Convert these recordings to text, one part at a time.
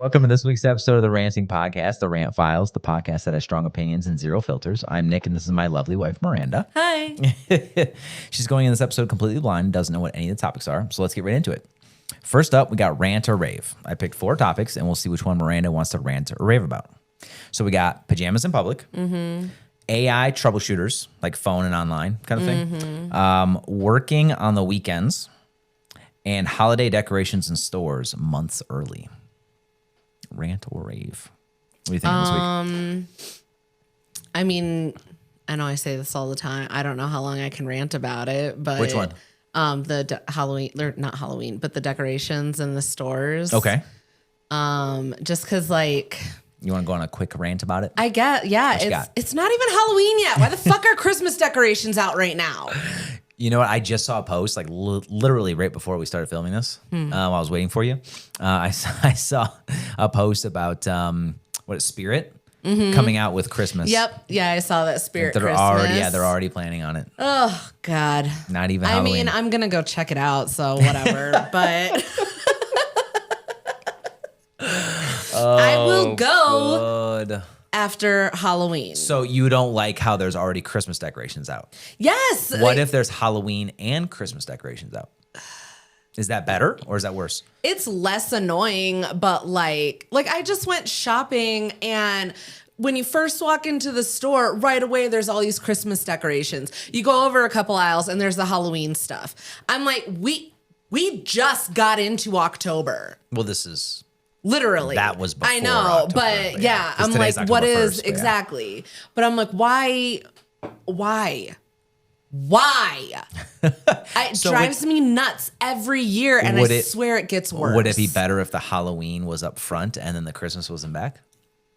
Welcome to this week's episode of the Ranting Podcast, the Rant Files, the podcast that has strong opinions and zero filters. I'm Nick, and this is my lovely wife, Miranda. Hi. She's going in this episode completely blind, doesn't know what any of the topics are, so let's get right into it. First up, we got rant or rave. I picked 4 topics, and we'll see which one Miranda wants to rant or rave about. So we got pajamas in public, AI troubleshooters, like phone and online kind of thing, working on the weekends, and holiday decorations in stores months early. Rant or rave? What do you think this week? I mean, I know I say this all the time. I don't know how long I can rant about it, but Which one? Halloween, or not Halloween, but the decorations in the stores. Okay. Just because, like, You want to go on a quick rant about it? I get, yeah, it's not even Halloween yet. Why the fuck are Christmas decorations out right now? You know what? I just saw a post, like literally right before we started filming this, while I was waiting for you. I saw a post about Spirit coming out with Christmas. Yep. Yeah, I saw that Spirit They're Christmas. already planning on it. Oh, God. Not even Halloween. I mean, I'm going to go check it out, so whatever. But I will go Good. after Halloween. So you don't like how there's already Christmas decorations out? Yes. What if there's Halloween and Christmas decorations out? Is that better or is that worse? It's less annoying, but like I just went shopping, and when you first walk into the store, right away there's all these Christmas decorations. You go over a couple aisles and there's the Halloween stuff. I'm like, we just got into October. Well, this is literally. That was before I know, October, but yeah, I'm like, October what is 1st, exactly? But I'm like, why? It drives me nuts every year, and I swear it gets worse. Would it be better if the Halloween was up front and then the Christmas was in back?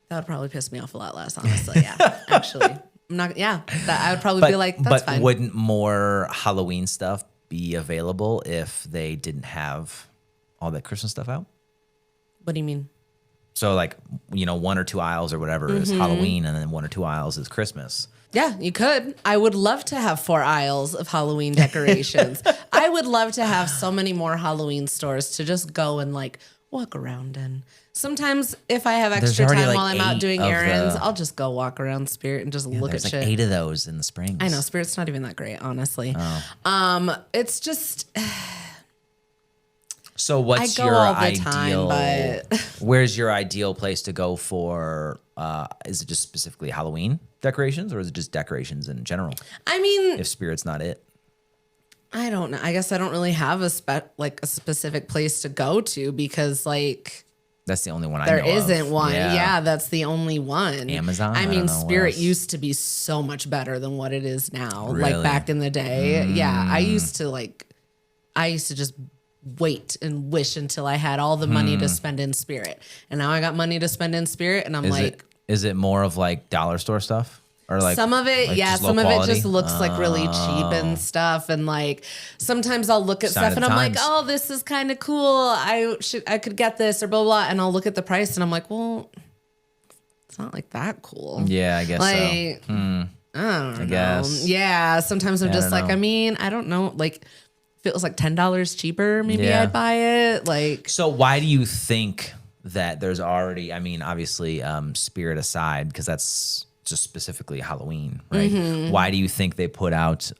That would probably piss me off a lot less, honestly. Yeah, actually, I'm not. Yeah, I would probably be like, that's fine. But wouldn't more Halloween stuff be available if they didn't have all that Christmas stuff out? What do you mean? So, like, 1 or 2 aisles or whatever is Halloween, and then 1 or 2 aisles is Christmas. Yeah, you could. I would love to have 4 aisles of Halloween decorations. I would love to have so many more Halloween stores to just go and like walk around in. Sometimes if I have extra time while I'm out doing errands, I'll just go walk around Spirit and just look at shit. There's like 8 of those in the Springs. I know, Spirit's not even that great, honestly. Oh. It's just... So what's I go your all the ideal? time, but where's your ideal place to go for? Is it just specifically Halloween decorations, or is it just decorations in general? I mean, if Spirit's not it, I don't know. I guess I don't really have a specific place to go to, because like that's the only one I know there isn't one. Yeah. Yeah, that's the only one. Amazon. I mean, Spirit used to be so much better than what it is now. Really? Like back in the day. Yeah, I used to just wait and wish until I had all the money to spend in Spirit. And now I got money to spend in Spirit, and is it more of like dollar store stuff? Or like some of it, yeah, some of it just looks like really cheap and stuff. And like sometimes I'll look at stuff and I'm like, oh, this is kind of cool. I could get this or blah, blah, blah. And I'll look at the price and I'm like, well, it's not like that cool. Yeah, I guess so. I don't know. Yeah, sometimes I'm just like, I mean, I don't know. Like, if it was like $10 cheaper, maybe I'd buy it. Like, so why do you think that there's already, I mean, obviously Spirit aside, because that's just specifically Halloween, right? Why do you think they put out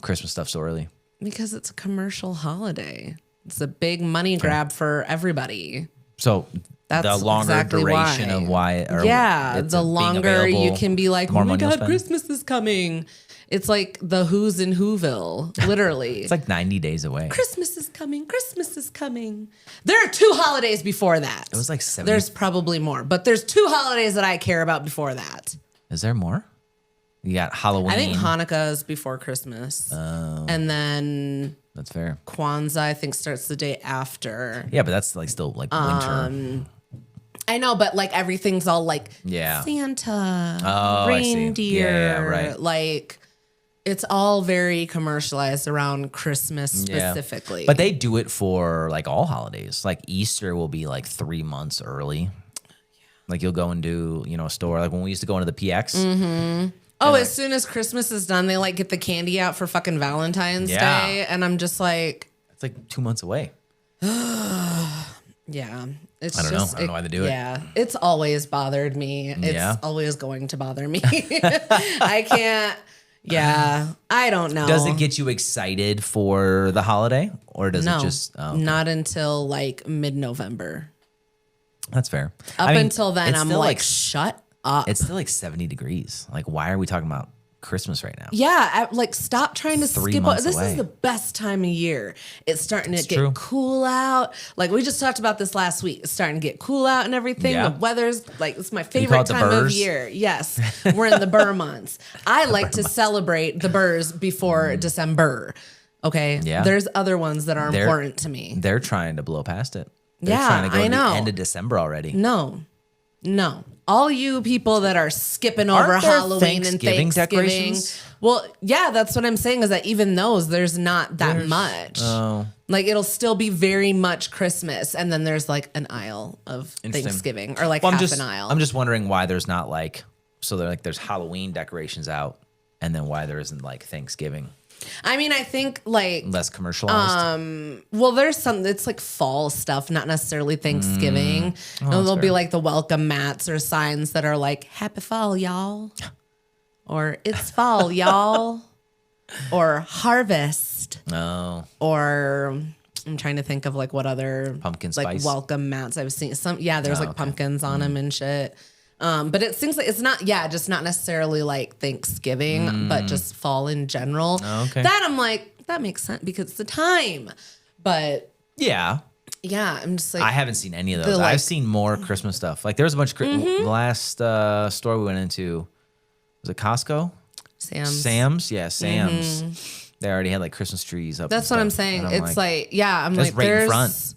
Christmas stuff so early? Because it's a commercial holiday. It's a big money grab for everybody. So that's the longer exactly duration of why. The longer you can be like, oh my God, Christmas is coming. It's like the Who's in Whoville, literally. It's like 90 days away. Christmas is coming. Christmas is coming. There are 2 holidays before that. It was like 70. There's probably more, but there's 2 holidays that I care about before that. Is there more? You got Halloween. I think Hanukkah is before Christmas. Oh. And then that's fair. Kwanzaa, I think, starts the day after. Yeah, but that's like still like winter. I know, but like everything's all like Santa, reindeer. Yeah, right. Like it's all very commercialized around Christmas specifically. But they do it for like all holidays. Like Easter will be like 3 months early. Like you'll go and do, a store. Like when we used to go into the PX. Mm-hmm. Oh, as soon as Christmas is done, they like get the candy out for fucking Valentine's Day. And I'm just like. It's like 2 months away. Yeah. It's I don't know. just, I don't know why they do it. Yeah. It's always bothered me. It's always going to bother me. I can't. Yeah. I don't know. Does it get you excited for the holiday, or does it just? Oh, okay. Not until like mid-November. That's fair. Up until then, I'm like, shut up. It's still like 70 degrees. Like, why are we talking about Christmas right now? Yeah, like stop trying to 3 skip. months This away. is the best time of year. It's starting to true. get cool out. Like we just talked about this last week. It's starting to get cool out and everything. Yeah. The weather's like it's my call favorite it the time of burrs? year. Yes, we're in the burr months. I like to celebrate the burrs before December. Okay. Yeah. There's other ones that are important to me. They're trying to blow past it. They're Yeah, trying to go I to know. the end of December already. No. All you people that are skipping over Aren't there Halloween Thanksgiving and Thanksgiving. decorations? Well, yeah, that's what I'm saying is that even those, there's not that much. Oh. Like it'll still be very much Christmas. And then there's like an aisle of Interesting. Thanksgiving or like Well, half an aisle. I'm just wondering why there's not like, so they're like, there's Halloween decorations out, and then why there isn't like Thanksgiving. I mean, I think like, Less commercialized. well, there's some, it's like fall stuff, not necessarily Thanksgiving. And there'll be fair. like the welcome mats or signs that are like, happy fall, y'all. Or it's fall, y'all. Or harvest. No. Or I'm trying to think of like what other Pumpkin like spice? welcome mats I've seen. Some, yeah, there's like okay. pumpkins on them and shit. But it seems like it's not, just not necessarily like Thanksgiving, but just fall in general. Okay. That I'm like, that makes sense because it's the time. But Yeah. yeah, I'm just like, I haven't seen any of those. like- I've seen more Christmas stuff. Like there was a bunch of the last store we went into. Was it Costco? Sam's? Yeah, Sam's. They already had like Christmas trees up. That's and what I'm stuff. saying. And It's like, yeah, I'm that's like, right in there's front.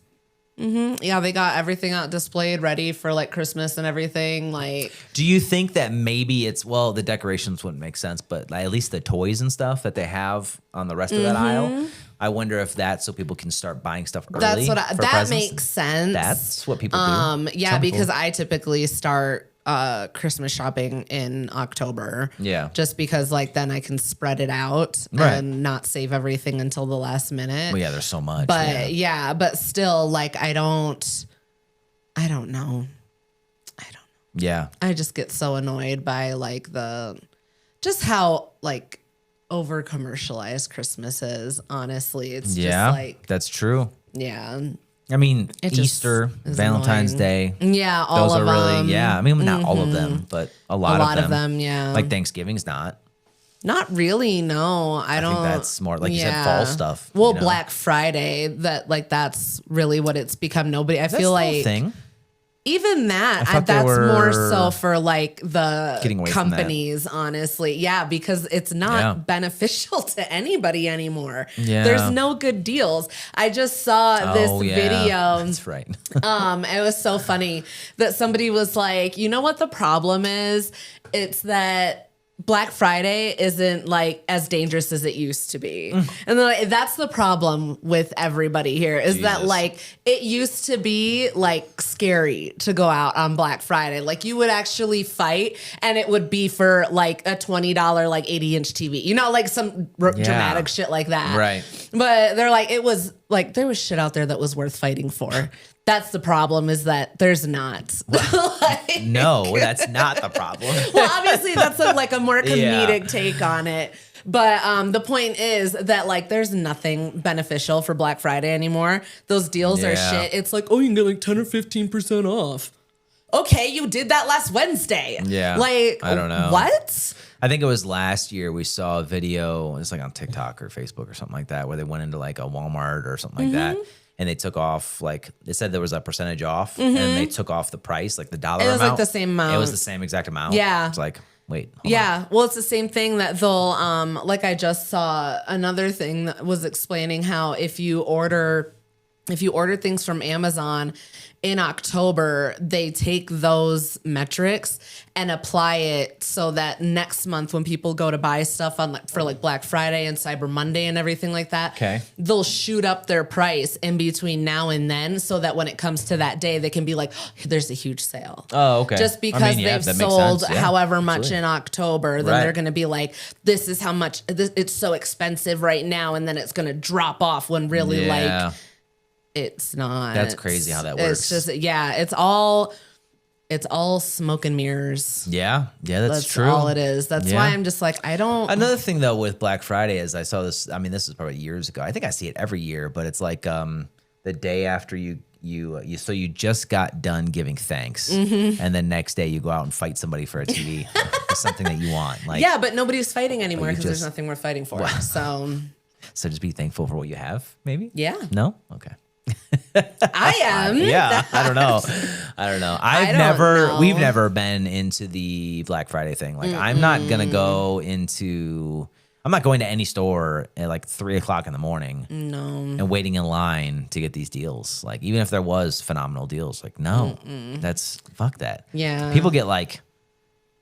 Yeah, they got everything out displayed, ready for like Christmas and everything. Like, Do you think that maybe it's, well, the decorations wouldn't make sense, but at least the toys and stuff that they have on the rest of that aisle, I wonder if that's so people can start buying stuff early. that's what for that presents? makes sense. That's what people do. Yeah, Some because people- I typically start Christmas shopping in October. Yeah. Just because like then I can spread it out Right. and not save everything until the last minute. Well, yeah, there's so much. But yeah. but still like I don't know. Yeah. I just get so annoyed by like just how like over commercialized Christmas is. Honestly, it's Yeah. just like That's true. yeah, I mean, It just Easter, is Valentine's annoying. Day. yeah. All Those of are really, them. yeah. I mean, not all of them, but a lot, of them. Yeah, Like Thanksgiving's not. not really. No, I don't. think that's more like you said, fall stuff. Well, you know? Black Friday. That's really what it's become. Nobody. I That's feel the like whole thing. even that thought they that's more were so for like the getting away from that. companies, honestly. Yeah, because it's not Yeah. beneficial to anybody anymore. Yeah. There's no good deals. I just saw this Oh, yeah. video. That's right. It was so funny that somebody was like, you know what the problem is? It's that Black Friday isn't like as dangerous as it used to be. And they're like, that's the problem with everybody here is that Jesus. like it used to be like scary to go out on Black Friday. Like you would actually fight and it would be for like a $20 like 80-inch TV. You know, like some dramatic shit like that. Right. But they're like, it was like there was shit out there that was worth fighting for. That's the problem is that there's not. Like- No, that's not the problem. well, obviously that's like a more comedic Yeah. take on it. But the point is that like there's nothing beneficial for Black Friday anymore. Those deals are Yeah. shit. It's like, oh, you can get like 10 or 15% off. Okay, you did that last Wednesday. Yeah. Like, I don't know. What? I think it was last year we saw a video, it's like on TikTok or Facebook or something like that, where they went into like a Walmart or something like that. And they took off like it said there was a percentage off, and they took off the price, like the dollar It was, amount. like, the same amount. It was the same exact amount. Yeah. It's like, wait, hold on. Yeah, well, it's the same thing that they'll like I just saw another thing that was explaining how if you order things from Amazon in October, they take those metrics and apply it so that next month when people go to buy stuff on for like Black Friday and Cyber Monday and everything like that, Okay. they'll shoot up their price in between now and then so that when it comes to that day, they can be like, oh, there's a huge sale. Oh, okay. Just I because mean, yeah, they've that makes sold sense. Yeah, however much absolutely. in October, then Right. they're going to be like, this is how much it's so expensive right now. And then it's going to drop off when really Yeah. like it's not. That's crazy how that works. It's just, it's all smoke and mirrors. Yeah, that's true. That's all it is. That's why I'm just like, I don't. Another thing though with Black Friday is I saw this. I mean, this is probably years ago. I think I see it every year, but it's like the day after you just got done giving thanks, and then next day you go out and fight somebody for a TV, for something that you want. Like, yeah, but nobody's fighting anymore because there's nothing worth fighting for. Well, so just be thankful for what you have. Maybe. Yeah. No. Okay. I am. Yeah, I don't know. We've never been into the Black Friday thing. Like, I'm not going to any store at like 3:00 in the morning. No. And waiting in line to get these deals. Like, even if there was phenomenal deals, like, no, fuck that. Yeah. People get like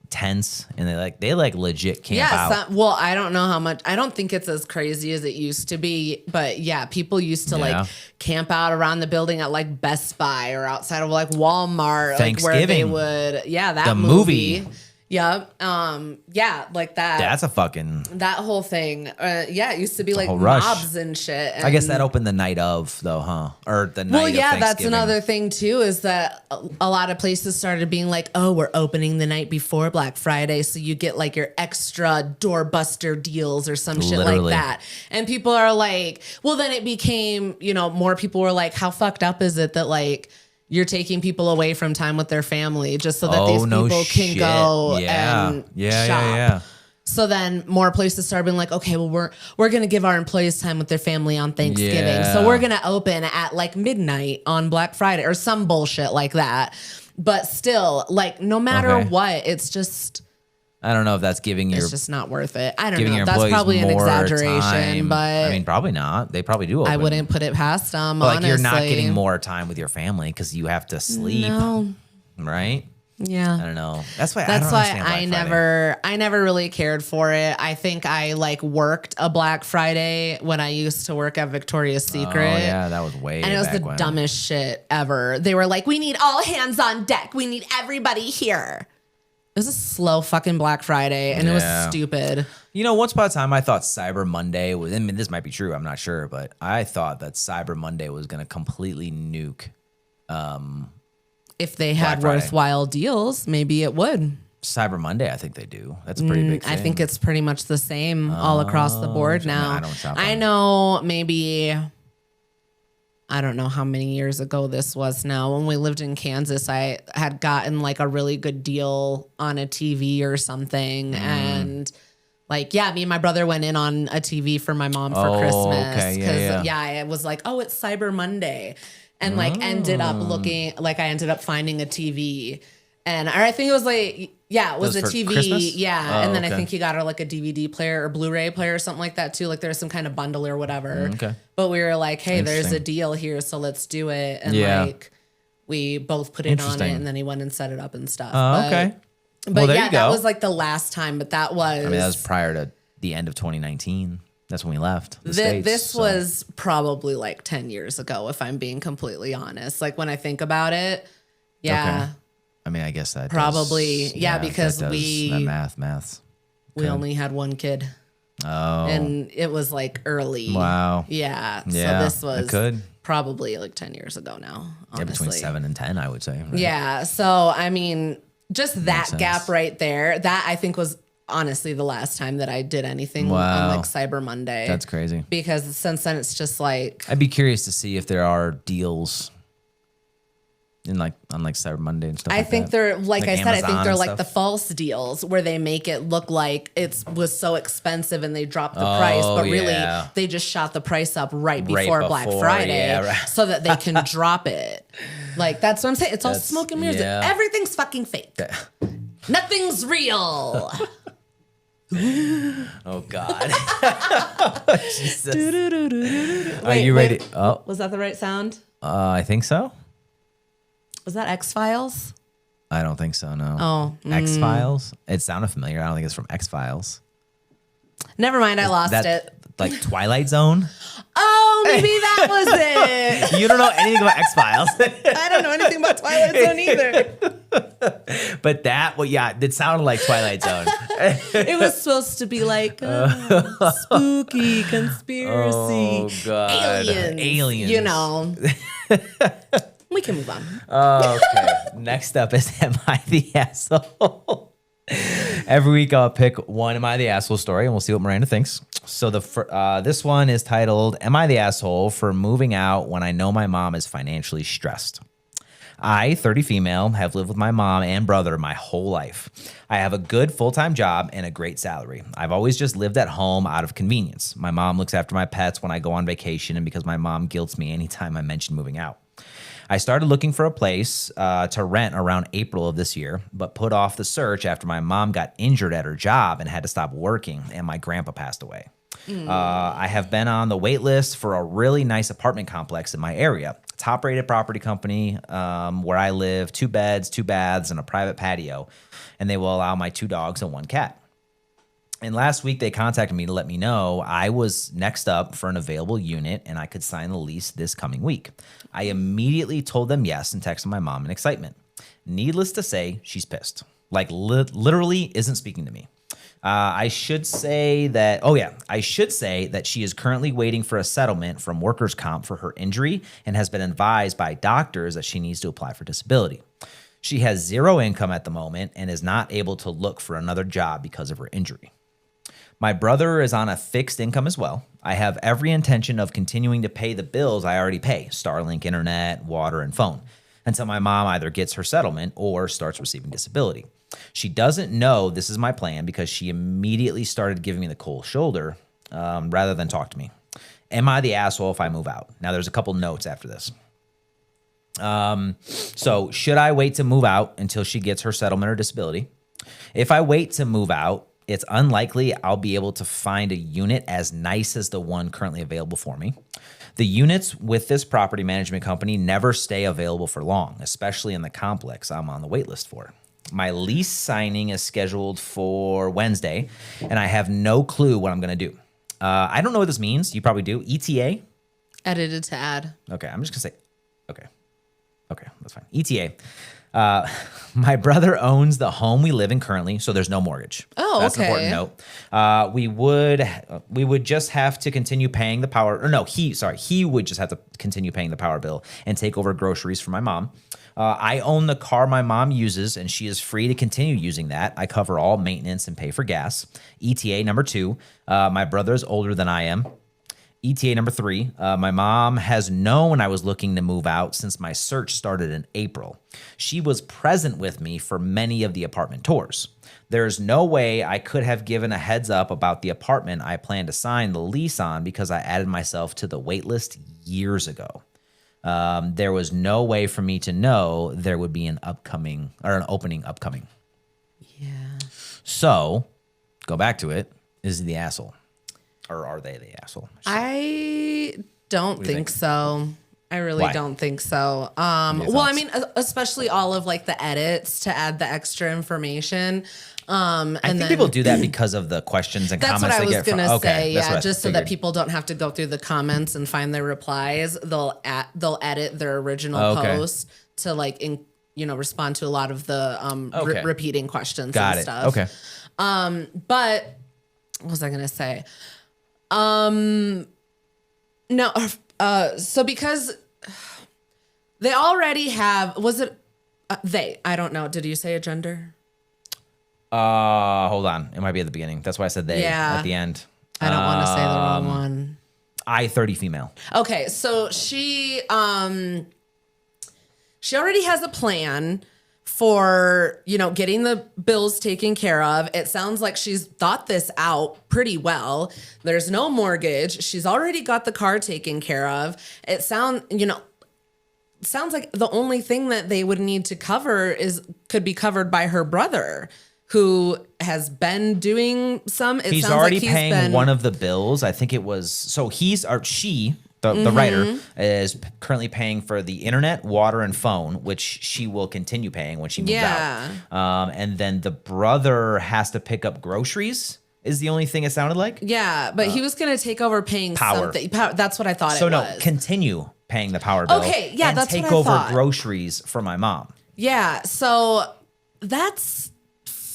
tense and they legit camp out. Well, I don't know how much. I don't think it's as crazy as it used to be, but yeah, people used to like camp out around the building at like Best Buy or outside of like Walmart, like where they would. Yeah, that movie. Yeah. Like that. That's a fucking... That whole thing. It used to be like rush. mobs and shit. And I guess that opened the night of, though, huh? Or the night of Thanksgiving. Well, yeah, that's another thing, too, is that a lot of places started being like, oh, we're opening the night before Black Friday, so you get like your extra doorbuster deals or some shit like that. And people are like, well, then it became, more people were like, how fucked up is it that like... You're taking people away from time with their family just so that these people can go and shop. Yeah. So then more places started being like, okay, well, we're going to give our employees time with their family on Thanksgiving. Yeah. So we're going to open at like midnight on Black Friday or some bullshit like that. But still, like, no matter what, it's just... I don't know if that's giving it's just not worth it. I don't know. That's probably an exaggeration, but I mean, probably not. They probably do open. I wouldn't put it past them. But, like, honestly, you're not getting more time with your family because you have to sleep, right? Yeah, I don't know. That's why I never really cared for it. I think I like worked a Black Friday when I used to work at Victoria's Secret. Oh yeah, that was way. And it was the dumbest shit ever. They were like, "We need all hands on deck. We need everybody here." It was a slow fucking Black Friday, and it was stupid. Once upon a time, I thought Cyber Monday was... I mean, this might be true. I'm not sure. But I thought that Cyber Monday was going to completely nuke... if they had worthwhile deals, maybe it would. Cyber Monday, I think they do. That's a pretty big thing. I think it's pretty much the same all across the board now. I don't shop I know maybe... I don't know how many years ago this was now. When we lived in Kansas, I had gotten like a really good deal on a TV or something. And like, me and my brother went in on a TV for my mom for Christmas. Okay. It was like, oh, it's Cyber Monday. And like ended up finding a TV. And I think it was like, it was a TV. Christmas? Yeah. And then I think he got her like a DVD player or Blu-ray player or something like that too. Like there was some kind of bundle or whatever. Okay. But we were like, hey, there's a deal here, so let's do it. And like we both put it on it, and then he went and set it up and stuff. Okay. But that was like the last time. But that was... that was prior to the end of 2019. That's when we left the States. This was probably like 10 years ago, if I'm being completely honest. Like when I think about it, Okay. I mean, I guess that probably does, because that maths. We only had one kid. Oh, and it was like early. Wow. Yeah. So this was probably like 10 years ago now. Honestly. Yeah, between 7 and 10, I would say. Right? Yeah. So I mean, just that gap right there. That I think was honestly the last time that I did anything on like Cyber Monday. That's crazy. Because since then it's just like I'd be curious to see if there are deals in like on like Cyber Monday and stuff. I think they're like I said, I think they're like stuff. the false deals where they make it look like it was so expensive and they dropped the price, but really they just shot the price up right before Black Friday so that they can drop it. Like that's what I'm saying. It's all smoke and mirrors. Yeah. Everything's fucking fake. Nothing's real. Oh God. Jesus. Are you ready? Oh, was that the right sound? I think so. Was that X-Files? I don't think so, no. Oh. X-Files? It sounded familiar. I don't think it's from X-Files. Never mind, I lost it. Like Twilight Zone? Oh, maybe that was it. You don't know anything about X-Files. I don't know anything about Twilight Zone either. But it sounded like Twilight Zone. It was supposed to be like spooky conspiracy. Oh, God. Aliens. You know. We can move on. Okay. Next up is Am I the Asshole? Every week I'll pick one Am I the Asshole story, and we'll see what Miranda thinks. So this one is titled, Am I the Asshole for Moving Out When I Know My Mom is Financially Stressed? I, 30 female, have lived with my mom and brother my whole life. I have a good full-time job and a great salary. I've always just lived at home out of convenience. My mom looks after my pets when I go on vacation, and because my mom guilts me anytime I mention moving out. I started looking for a place to rent around April of this year, but put off the search after my mom got injured at her job and had to stop working, and my grandpa passed away. I have been on the wait list for a really nice apartment complex in my area. Top-rated property company where I live, 2 beds, 2 baths, and a private patio, and they will allow my 2 dogs and 1 cat. And last week, they contacted me to let me know I was next up for an available unit and I could sign the lease this coming week. I immediately told them yes and texted my mom in excitement. Needless to say, she's pissed. Like, literally isn't speaking to me. I should say that she is currently waiting for a settlement from workers' comp for her injury and has been advised by doctors that she needs to apply for disability. She has 0 income at the moment and is not able to look for another job because of her injury. My brother is on a fixed income as well. I have every intention of continuing to pay the bills I already pay, Starlink internet, water, and phone, until my mom either gets her settlement or starts receiving disability. She doesn't know this is my plan because she immediately started giving me the cold shoulder rather than talk to me. Am I the asshole if I move out? Now, there's a couple notes after this. So should I wait to move out until she gets her settlement or disability? If I wait to move out, it's unlikely I'll be able to find a unit as nice as the one currently available for me. The units with this property management company never stay available for long, especially in the complex I'm on the wait list for. My lease signing is scheduled for Wednesday, and I have no clue what I'm going to do. I don't know what this means. You probably do. ETA? Edited to add. Okay, I'm just going to say, okay, that's fine. ETA. My brother owns the home we live in currently, so there's no mortgage. Oh, that's okay. an important note. We would just have to continue paying the power. Or no, he would just have to continue paying the power bill and take over groceries for my mom. I own the car my mom uses, and she is free to continue using that. I cover all maintenance and pay for gas. ETA number 2. My brother is older than I am. ETA number 3, my mom has known I was looking to move out since my search started in April. She was present with me for many of the apartment tours. There's no way I could have given a heads up about the apartment I plan to sign the lease on because I added myself to the wait list years ago. There was no way for me to know there would be an opening upcoming. Yeah. So, go back to it. Is he the asshole? Or are they the asshole? I don't think so. I really don't think so. Well, I mean, especially all of like the edits to add the extra information. I think people do that because of the questions and comments they get from. That's what I was gonna say. Yeah, just so that people don't have to go through the comments and find their replies. They'll edit their original post to like respond to a lot of the repeating questions and stuff. Okay. But what was I gonna say? No. So because they already have, was it they? I don't know. Did you say a gender? Hold on. It might be at the beginning. That's why I said they at the end. I don't want to say the wrong one. I 30 female. Okay, so she already has a plan for, getting the bills taken care of. It sounds like she's thought this out pretty well. There's no mortgage. She's already got the car taken care of. It sounds like the only thing that they would need to cover could be covered by her brother, who has been doing some. He's already paying one of the bills. I think it was, the writer is currently paying for the internet, water, and phone, which she will continue paying when she moves out. And then the brother has to pick up groceries is the only thing it sounded like. Yeah, but he was going to take over paying something. That's what I thought it was. So no, continue paying the power bill. Okay, yeah, and that's take what I over thought. Groceries for my mom. Yeah. So that's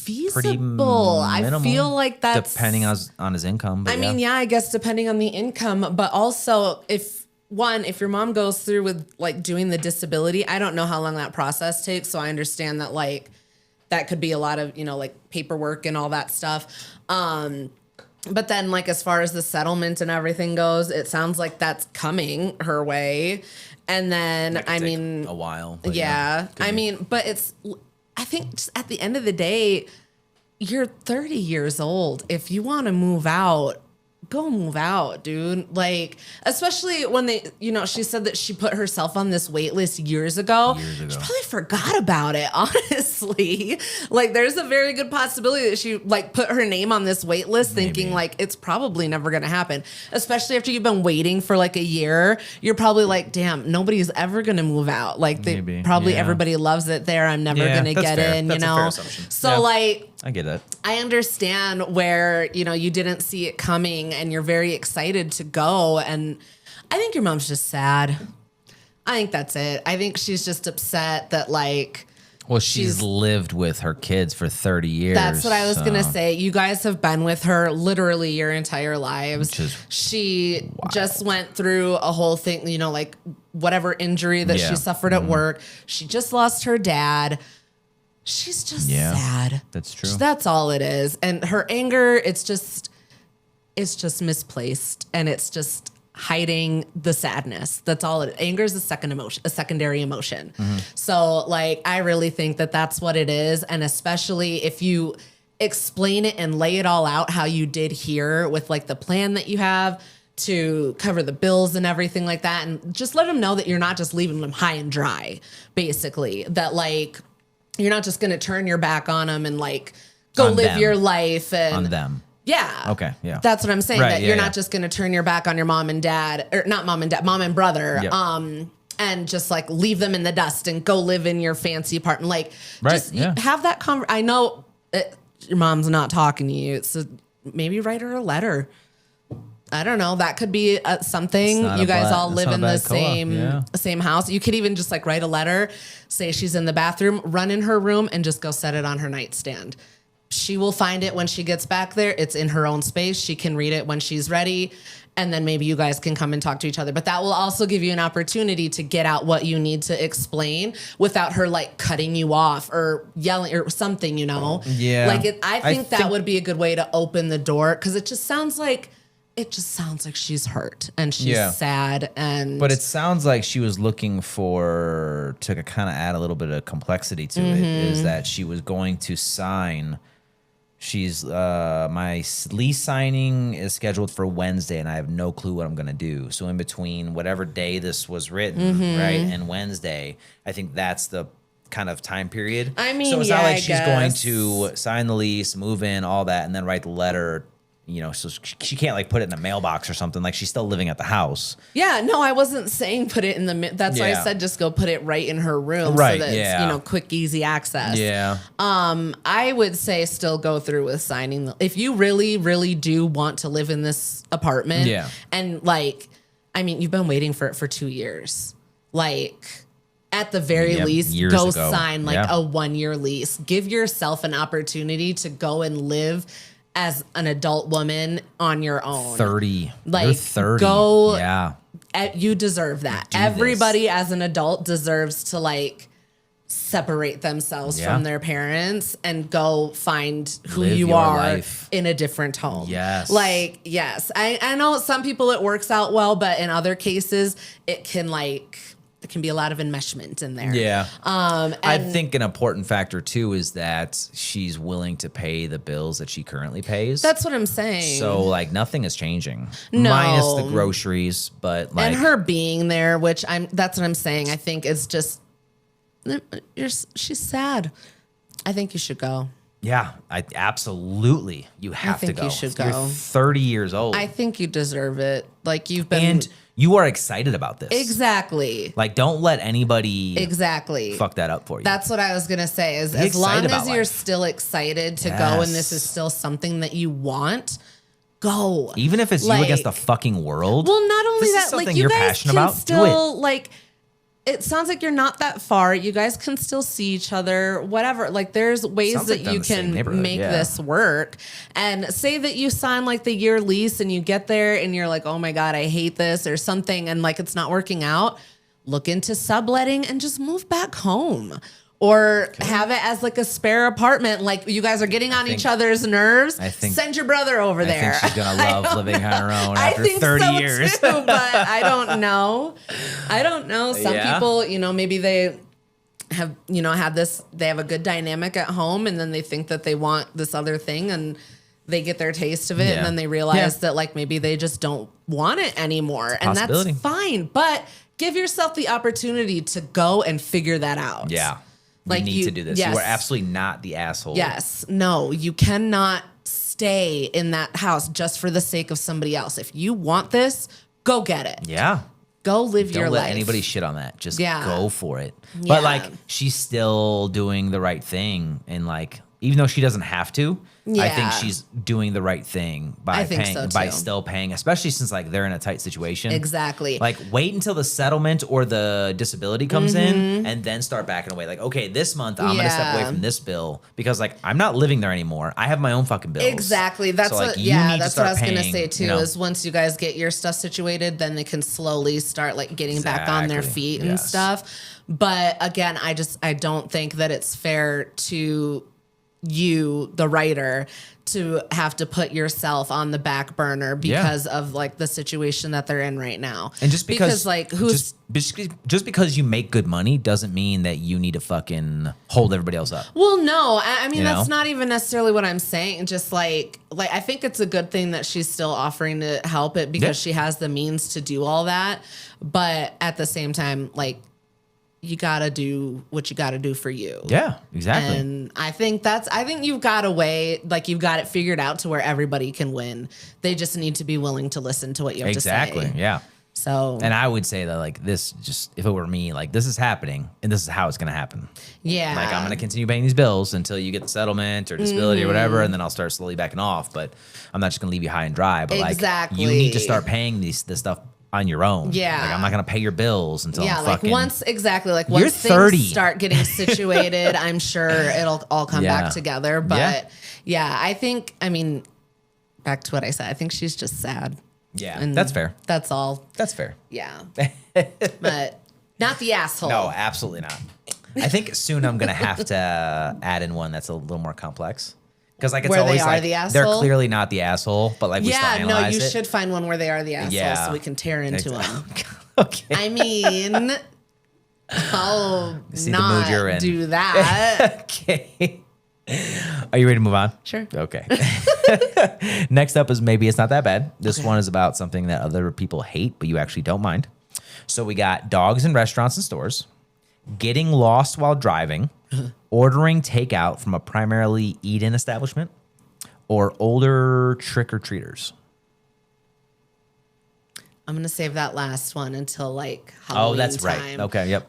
Pretty feasible. I minimal, feel like that's depending on his income. But I mean, yeah, I guess depending on the income, but also if your mom goes through with like doing the disability, I don't know how long that process takes. So I understand that like that could be a lot of, like paperwork and all that stuff. But then like as far as the settlement and everything goes, it sounds like that's coming her way. And then I mean a while. Yeah. I mean, but I think just at the end of the day, you're 30 years old. If you want to move out, go move out, dude. Like, especially when she said that she put herself on this wait list years ago. She probably forgot about it, honestly. Like, there's a very good possibility that she like put her name on this wait list thinking like it's probably never going to happen. Especially after you've been waiting for like a year, you're probably like, damn, nobody's ever going to move out. Like everybody loves it there. I'm never going to get in, that's a fair assumption. So like, I get it. I understand where, you didn't see it coming and you're very excited to go. And I think your mom's just sad. I think that's it. I think she's just upset that like... Well, she's lived with her kids for 30 years. That's what I was going to say. You guys have been with her literally your entire lives. She just went through a whole thing, like whatever injury that she suffered at work. She just lost her dad. She's just sad. That's true. That's all it is. And her anger, it's just misplaced, and it's just hiding the sadness. That's all it is. Anger is a secondary emotion. Mm-hmm. So like, I really think that that's what it is. And especially if you explain it and lay it all out how you did here with like the plan that you have to cover the bills and everything like that. And just let them know that you're not just leaving them high and dry, basically. That like, you're not just going to turn your back on them and like go live your life and on them. Yeah. Okay. Yeah. That's what I'm saying. Right, that you're not just going to turn your back on your mom and dad, or not mom and dad, mom and brother. Yep. And just like leave them in the dust and go live in your fancy apartment. Like, just have that I know your mom's not talking to you. So maybe write her a letter. I don't know. That could be something. You guys all live in the same house. You could even just like write a letter, say she's in the bathroom, run in her room and just go set it on her nightstand. She will find it when she gets back there. It's in her own space. She can read it when she's ready. And then maybe you guys can come and talk to each other. But that will also give you an opportunity to get out what you need to explain without her like cutting you off or yelling or something, Yeah. Like I think that would be a good way to open the door, because it just sounds like she's hurt and she's sad. But it sounds like she was looking to kind of add a little bit of complexity to it, is that she was going to sign. My lease signing is scheduled for Wednesday, and I have no clue what I'm going to do. So in between whatever day this was written, right, and Wednesday, I think that's the kind of time period. I mean, so it's not like she's going to sign the lease, move in, all that, and then write the letter. So she can't like put it in a mailbox or something. Like, she's still living at the house. Yeah, no, I wasn't saying put it in the. That's why I said just go put it right in her room, so that it's quick, easy access. Yeah. I would say still go through with signing. If you really, really do want to live in this apartment, and like, I mean, you've been waiting for it for 2 years. Like, at the very least, go sign like a 1-year lease. Give yourself an opportunity to go and live as an adult woman on your own. 30. Like, you're 30. Go. Yeah. You deserve that. Everybody as an adult deserves to like separate themselves from their parents and go find who you are in a different home. Yes. Like, yes. I know some people it works out well, but in other cases it can be a lot of enmeshment in there. Yeah. I think an important factor too is that she's willing to pay the bills that she currently pays. That's what I'm saying. So like nothing is changing. No. Minus the groceries, but like, and her being there, that's what I'm saying. I think it's just she's sad. I think you should go. Yeah, absolutely. You have to go. You should go. You're 30 years old. I think you deserve it. Like, you've been. And you are excited about this. Exactly. Like, don't let anybody fuck that up for you. That's what I was going to say. Is as long as you're still excited to go and this is still something that you want, go. Even if it's you against the fucking world. Well, not only this that, is something like, you you're guys passionate can about, still, like, it sounds like you're not that far. You guys can still see each other, whatever. Like there's ways Sounds that like they're in you the same can neighborhood, make yeah. this work. And say that you sign like the year lease and you get there and you're like, oh my God, I hate this or something. And like, it's not working out. Look into subletting and just move back home. Or have it as like a spare apartment. Like you guys are getting on each other's nerves. Send your brother over there. I think she's going to love living on her own I after think 30 so years. Too, but I don't know. Some people, maybe they have, they have a good dynamic at home and then they think that they want this other thing and they get their taste of it and then they realize that like maybe they just don't want it anymore. And that's fine. But give yourself the opportunity to go and figure that out. Yeah. Like you need to do this. Yes. You are absolutely not the asshole. Yes. No, you cannot stay in that house just for the sake of somebody else. If you want this, go get it. Yeah. Go live your Don't life. let anybody shit on that. Just go for it. Yeah. But like she's still doing the right thing and like even though she doesn't have to, I think she's doing the right thing by still paying, especially since like they're in a tight situation. Exactly. Like wait until the settlement or the disability comes in and then start backing away. Like, okay, this month I'm gonna step away from this bill because like I'm not living there anymore. I have my own fucking bills. Exactly. That's so, like, that's what I was paying, gonna say too, is once you guys get your stuff situated, then they can slowly start like getting back on their feet and stuff. But again, I don't think that it's fair to you, the writer, to have to put yourself on the back burner because of like the situation that they're in right now. And just because like just because you make good money doesn't mean that you need to fucking hold everybody else up. Well, no, I mean, that's not even necessarily what I'm saying. Just like I think it's a good thing that she's still offering to help it because she has the means to do all that. But at the same time, like, you gotta do what you gotta do for you. Yeah, exactly. And I think you've got a way, like you've got it figured out to where everybody can win. They just need to be willing to listen to what you have to say. Exactly. Yeah. So, and I would say that like this, just if it were me, like this is happening and this is how it's gonna happen. Yeah. Like I'm gonna continue paying these bills until you get the settlement or disability or whatever, and then I'll start slowly backing off. But I'm not just gonna leave you high and dry. But like you need to start paying this stuff on your own. Yeah. Like I'm not gonna pay your bills until I'm fucking, once you're 30. Things start getting situated, I'm sure it'll all come back together. But I think, I mean, back to what I said, I think she's just sad. Yeah. And that's fair. That's all. That's fair. Yeah. But not the asshole. No, absolutely not. I think soon I'm gonna have to add in one that's a little more complex. Because like it's where always they are like the asshole? they're clearly not the asshole, but like we still analyze you it. should find one where they are the asshole so we can tear into them. Okay. I mean, I'll See not the mood you're in. do that. Okay. Are you ready to move on? Sure. Okay. Next up is Maybe It's Not That Bad. This one is about something that other people hate, but you actually don't mind. So we got dogs in restaurants and stores, getting lost while driving, ordering takeout from a primarily eat-in establishment, or older trick-or-treaters. I'm going to save that last one until like Halloween Oh, that's time. right. Okay, yep.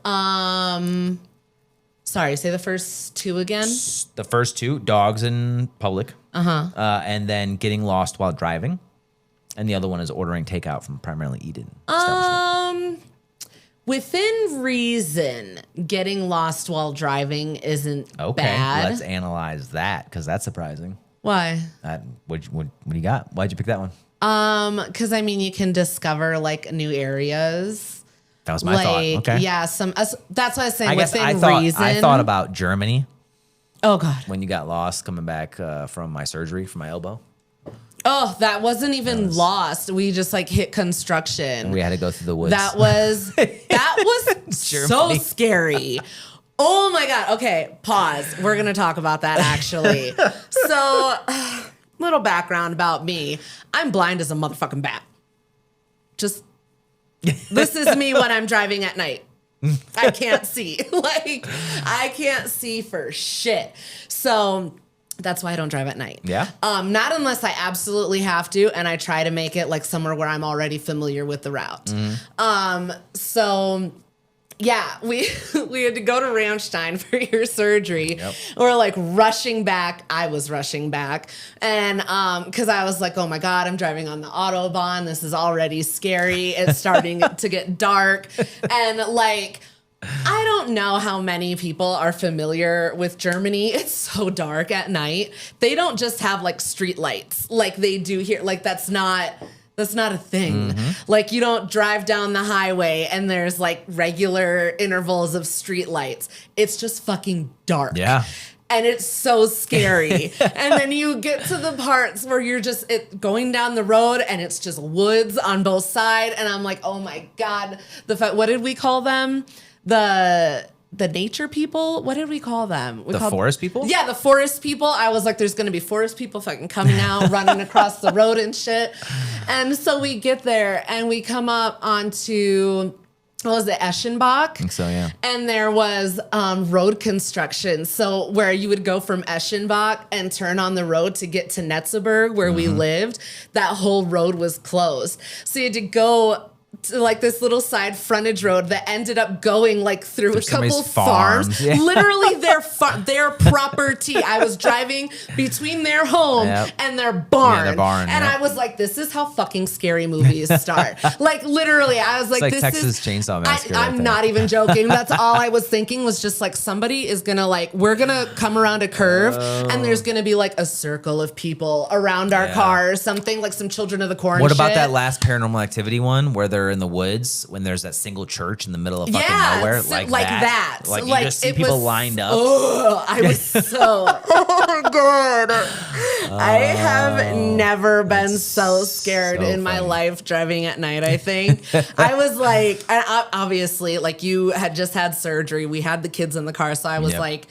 Sorry, say the first two again. The first two, dogs in public. And then getting lost while driving. And the other one is ordering takeout from primarily eat-in establishment. Within reason, getting lost while driving isn't Okay, bad. let's analyze that because that's surprising. Why? What do you got? Why'd you pick that one? Because I mean, you can discover like new areas. That was my thought. Okay. Yeah, that's what I was saying. I guess within reason. I thought about Germany Oh God. when you got lost coming back from my surgery for my elbow. Oh, that wasn't even lost. We just like hit construction. And we had to go through the woods. That was so scary. Oh my God. Okay, pause. We're gonna talk about that actually. So, little background about me. I'm blind as a motherfucking bat. Just this is me when I'm driving at night. I can't see. I can't see for shit. So that's why I don't drive at night. Yeah. Not unless I absolutely have to, and I try to make it like somewhere where I'm already familiar with the route. So yeah, we had to go to Rammstein for your surgery. Yep. We're like rushing back. I was rushing back, and because I was like, oh my God, I'm driving on the Autobahn. This is already scary. It's starting to get dark, and like I don't know how many people are familiar with Germany. It's so dark at night. They don't just have like street lights like they do here. Like that's not a thing. Like you don't drive down the highway and there's like regular intervals of street lights. It's just fucking dark. Yeah. And it's so scary. And then you get to the parts where you're just going down the road and it's just woods on both sides. And I'm like, oh my God. What did we call them? The nature people? What did we call them? The forest people? Yeah, the forest people. I was like, there's going to be forest people fucking coming out, running across the road and shit. And so we get there and we come up onto... What was it, Eschenbach? I think so, yeah. And there was road construction. So where you would go from Eschenbach and turn on the road to get to Netzeburg, where we lived, that whole road was closed. So you had to go to like this little side frontage road that ended up going like through a couple farms. Yeah. Literally their property. I was driving between their home and their barn. Yeah, their barn. And I was like, this is how fucking scary movies start. Like literally, I was like, it's like this Texas Chainsaw Massacre. I'm not even joking. That's all I was thinking was just like somebody is gonna like, we're gonna come around a curve and there's gonna be like a circle of people around our car or something, like some Children of the Corn What about shit. that last Paranormal Activity one where they're in the woods when there's that single church in the middle of fucking nowhere? Like that. Like you Like, just see it people was- lined up. I was so, oh my God. I have never been so scared so in my funny. life driving at night, I think. I was like, and obviously, like you had just had surgery. We had the kids in the car. So I was like,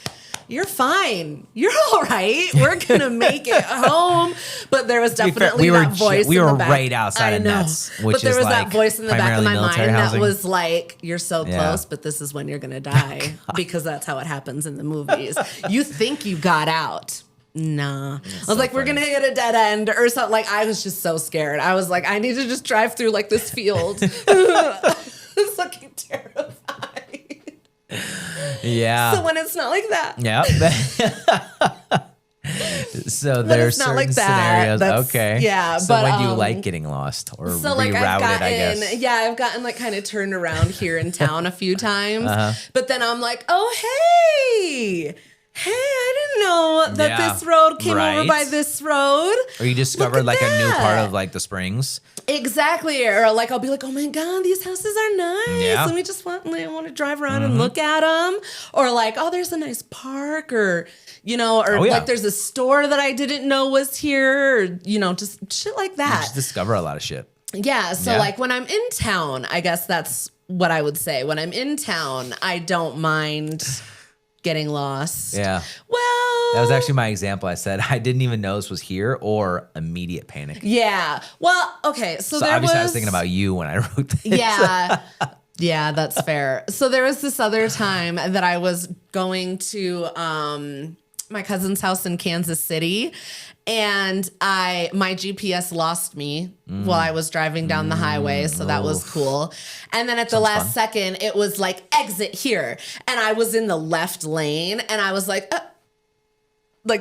you're fine. You're all right. We're going to make it home. But there was definitely that voice we in were the back. right outside I of know. Nets, which but there is was like that voice in the back of primarily my mind military housing. that was like, you're so close, but this is when you're going to die. Because that's how it happens in the movies. You think you got out. Nah. I was like, we're going to hit a dead end or something. Like, I was just so scared. I was like, I need to just drive through like this field. It's fucking terrifying. Yeah. So when it's not like that. Yeah. So there's not certain like that. scenarios. Okay. Yeah. So but when do you like getting lost or so like rerouted, I've I guess? I've gotten like kind of turned around here in town a few times. Uh-huh. But then I'm like, oh hey, I didn't know that this road came over by this road. Or you discovered like a new part that. of like the Springs. Exactly. Or like I'll be like, oh my God, these houses are nice. Yeah. Let me just want to drive around and look at them. Or like, oh, there's a nice park or, like there's a store that I didn't know was here. Or, just shit like You that. just discover a lot of shit. Yeah. So like when I'm in town, I guess that's what I would say. When I'm in town, I don't mind getting lost. Yeah. Well, That was actually my example. I said I didn't even know this was here or immediate panic. yeah. Well, okay. So there obviously was, I was thinking about you when I wrote this. Yeah. Yeah, that's fair. So there was this other time that I was going to my cousin's house in Kansas City, and my GPS lost me while I was driving down the highway, so that was cool. And then at the last second, it was like exit here, and I was in the left lane, and I was like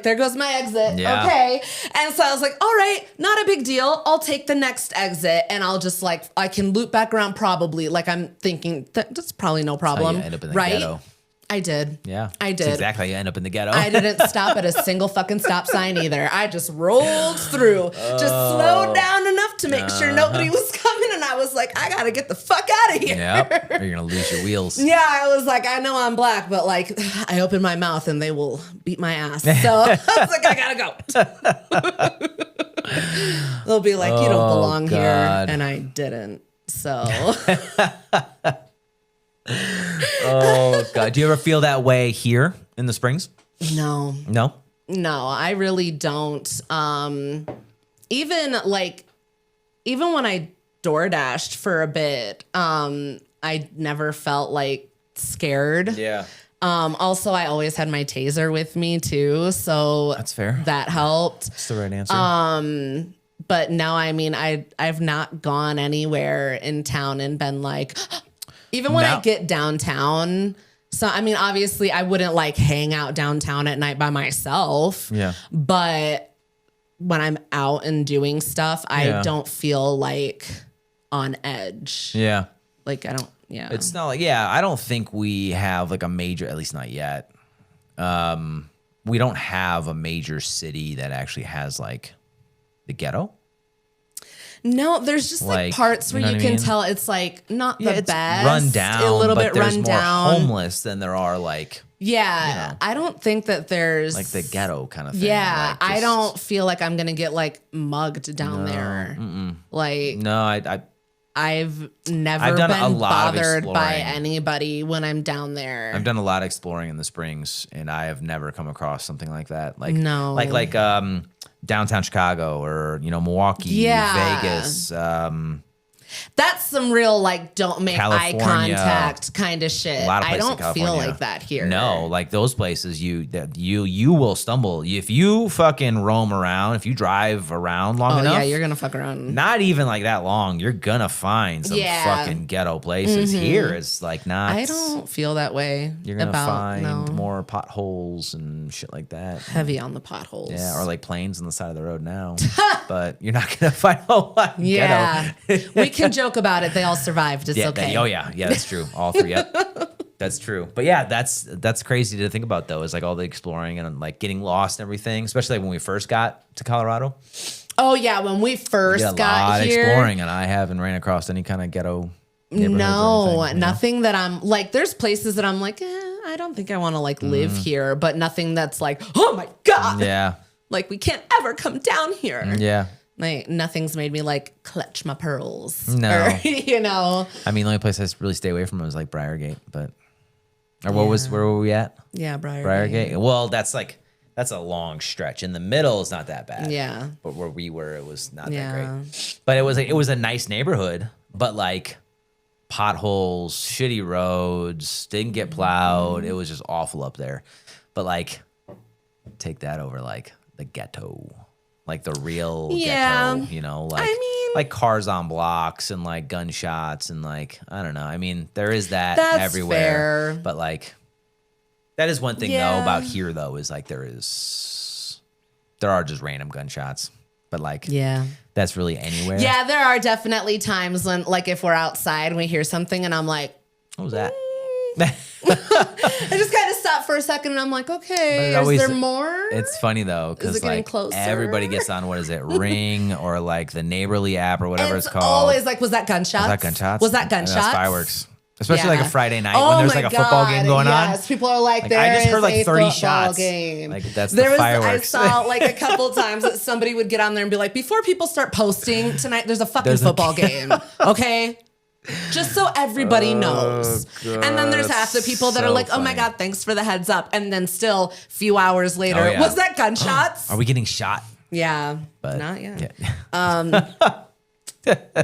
there goes my exit. Yeah. Okay. And so I was like, all right, not a big deal. I'll take the next exit and I'll just I can loop back around probably. Like I'm thinking that's probably no problem. you end up in the right? ghetto. I did. Yeah. I did. That's exactly how you end up in the ghetto. I didn't stop at a single fucking stop sign either. I just rolled through, just slowed down enough to make sure nobody was coming. And I was like, I got to get the fuck out of here. Yep. Or you're going to lose your wheels. Yeah, I was like, I know I'm black, but like, I open my mouth and they will beat my ass. So I was like, I gotta go. They'll be like, you don't belong here, and I didn't. So, Oh, God. Do you ever feel that way here in the Springs? no, No? I really don't. Even when I door dashed for a bit, I never felt like scared. Yeah. Also, I always had my taser with me too, so That's fair. that helped. That's the right answer. But no, I mean, I've not gone anywhere in town and been like, even when I get downtown. So, I mean, obviously I wouldn't like hang out downtown at night by myself. Yeah. But when I'm out and doing stuff, I don't feel like on edge. Yeah. Like, I don't, yeah. It's not like, yeah, I don't think we have like a major, at least not yet. We don't have a major city that actually has like the ghetto. No, there's just like parts where you can tell it's like not the it's best. Run down, a little but bit run there's more down. homeless than there are like. Yeah, you know, I don't think that there's like the ghetto kind of thing. Yeah, like I don't feel like I'm gonna get like mugged down there. Like no, I've never I've done been a lot of bothered by exploring. anybody when I'm down there. I've done a lot of exploring in the Springs, and I have never come across something like that. Like No. like downtown Chicago or Milwaukee, Yeah. Vegas. That's some real like don't make California. eye contact kind of shit. A lot of I places in don't feel California. like that here. No, like those places, you will stumble if you fucking roam around. If you drive around long Oh enough, yeah, you're gonna fuck around. not even like that long, you're gonna find some Yeah. fucking ghetto places. Here, it's like not. I don't feel that way. You're gonna about, find no. more potholes and shit like that. Heavy on the potholes. Yeah, or like planes on the side of the road now. But you're not gonna find a lot. Of yeah. ghetto. We can joke about it. They all survived. It's Yeah, okay. yeah, that's true. All three. Yep. That's true. But yeah, that's crazy to think about though. Is like all the exploring and like getting lost and everything, especially when we first got to Colorado. Oh yeah, when we We did first a lot got of here. exploring, and I haven't ran across any kind of ghetto neighborhoods or No, anything, you know? nothing that I'm like. There's places that I'm like, I don't think I want to like live here, but nothing that's like, oh my god, Yeah, like we can't ever come down here. yeah. Like nothing's made me like clutch my pearls. No. Or, you know. I mean, the only place I really stay away from was like Briargate, but or where were we at? Yeah, Briargate. Well, that's a long stretch. In the middle, it's not that bad. Yeah. But where we were, it was not Yeah. that great. But it was a nice neighborhood, but like potholes, shitty roads, didn't get plowed. It was just awful up there. But like, take that over like the ghetto, like the real Yeah. ghetto. Like I mean- like cars on blocks and like gunshots and like I don't know. I mean, there is that That's everywhere. fair. But like, that is one thing though Yeah. about here though is like there are just random gunshots. But like, Yeah. that's really anywhere. Yeah, there are definitely times when like if we're outside and we hear something and I'm like, What was that? I just kind of stop for a second and I'm like, okay, But is there more? It's funny though, because it getting like closer? everybody gets on what is it, Ring or like the Neighborly app or whatever it's called. always like, was that gunshots? Was that gunshots? Was that And gunshots? that's fireworks. Especially like Yeah. a Friday night Oh when there's my like a football game God, going on. Yes, people are like, Like, there I just heard is like a 30 football shots. game. Like that's There the was, fireworks. I saw like a couple times that somebody would get on there and be like, before people start posting tonight, there's a fucking There's a- football game. Okay. Just so everybody knows. God, And then there's half the people that so are like, oh my funny. God, thanks for the heads up. And then still a few hours later, Oh, yeah. was that gunshots? Are we getting shot? Yeah. But Not yet. Yeah.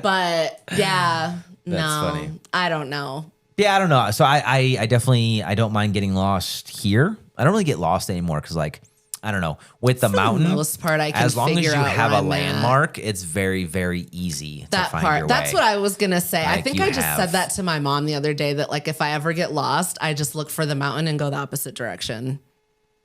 But yeah, no, funny. I don't know. Yeah, I don't know. So I definitely I don't mind getting lost here. I don't really get lost anymore because like I don't know with the mountain. most part, I can as long as figure you out have where a I'm at. landmark, it's very very easy That to find part. your That's way. what I was gonna say. I Like, think you I just have- said that to my mom the other day that like if I ever get lost, I just look for the mountain and go the opposite direction.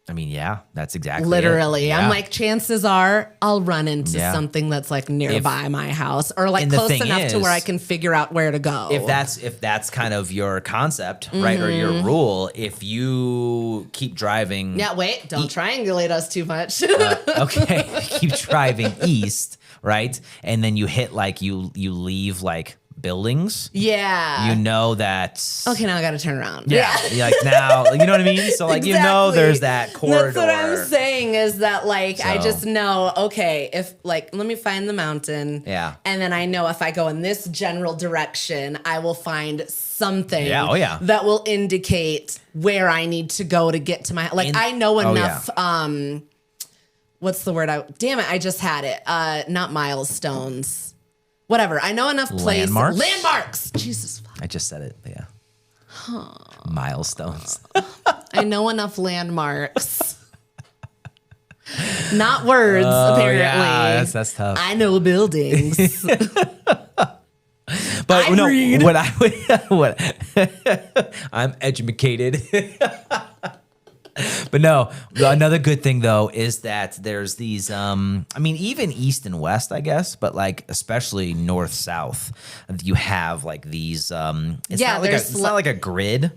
I mean, yeah, that's exactly it. Literally. Yeah. I'm like, chances are I'll run into Yeah. something that's like nearby my house or like And the close thing enough to is, where I can figure out where to go. if that's kind of your concept, right, or your rule, if you keep driving, Mm-hmm. yeah, wait, don't triangulate us too much. okay, keep driving east, right, and then you hit like you leave like buildings, yeah. you know that. Okay, now I got to turn around. Yeah, you're like now, you know what I mean? So like, you know, Exactly. there's that corridor. That's what I'm saying is that like I So- just know, okay, if like let me find the mountain. Yeah. And then I know if I go in this general direction, I will find something Yeah, oh, yeah. that will indicate where I need to go to get to my like I know oh, enough what's the word damn it, I just had it. Not milestones. Whatever. I know enough places. Landmarks? Landmarks. Jesus fuck. I just said it, but yeah. Milestones. I know enough landmarks. Not words, apparently. Yeah, that's tough. I know buildings. But I no, read. what I would, what I'm educated. But no, another good thing though is that there's these I mean even east and west, I guess, but like especially north south, you have like these it's not like a grid,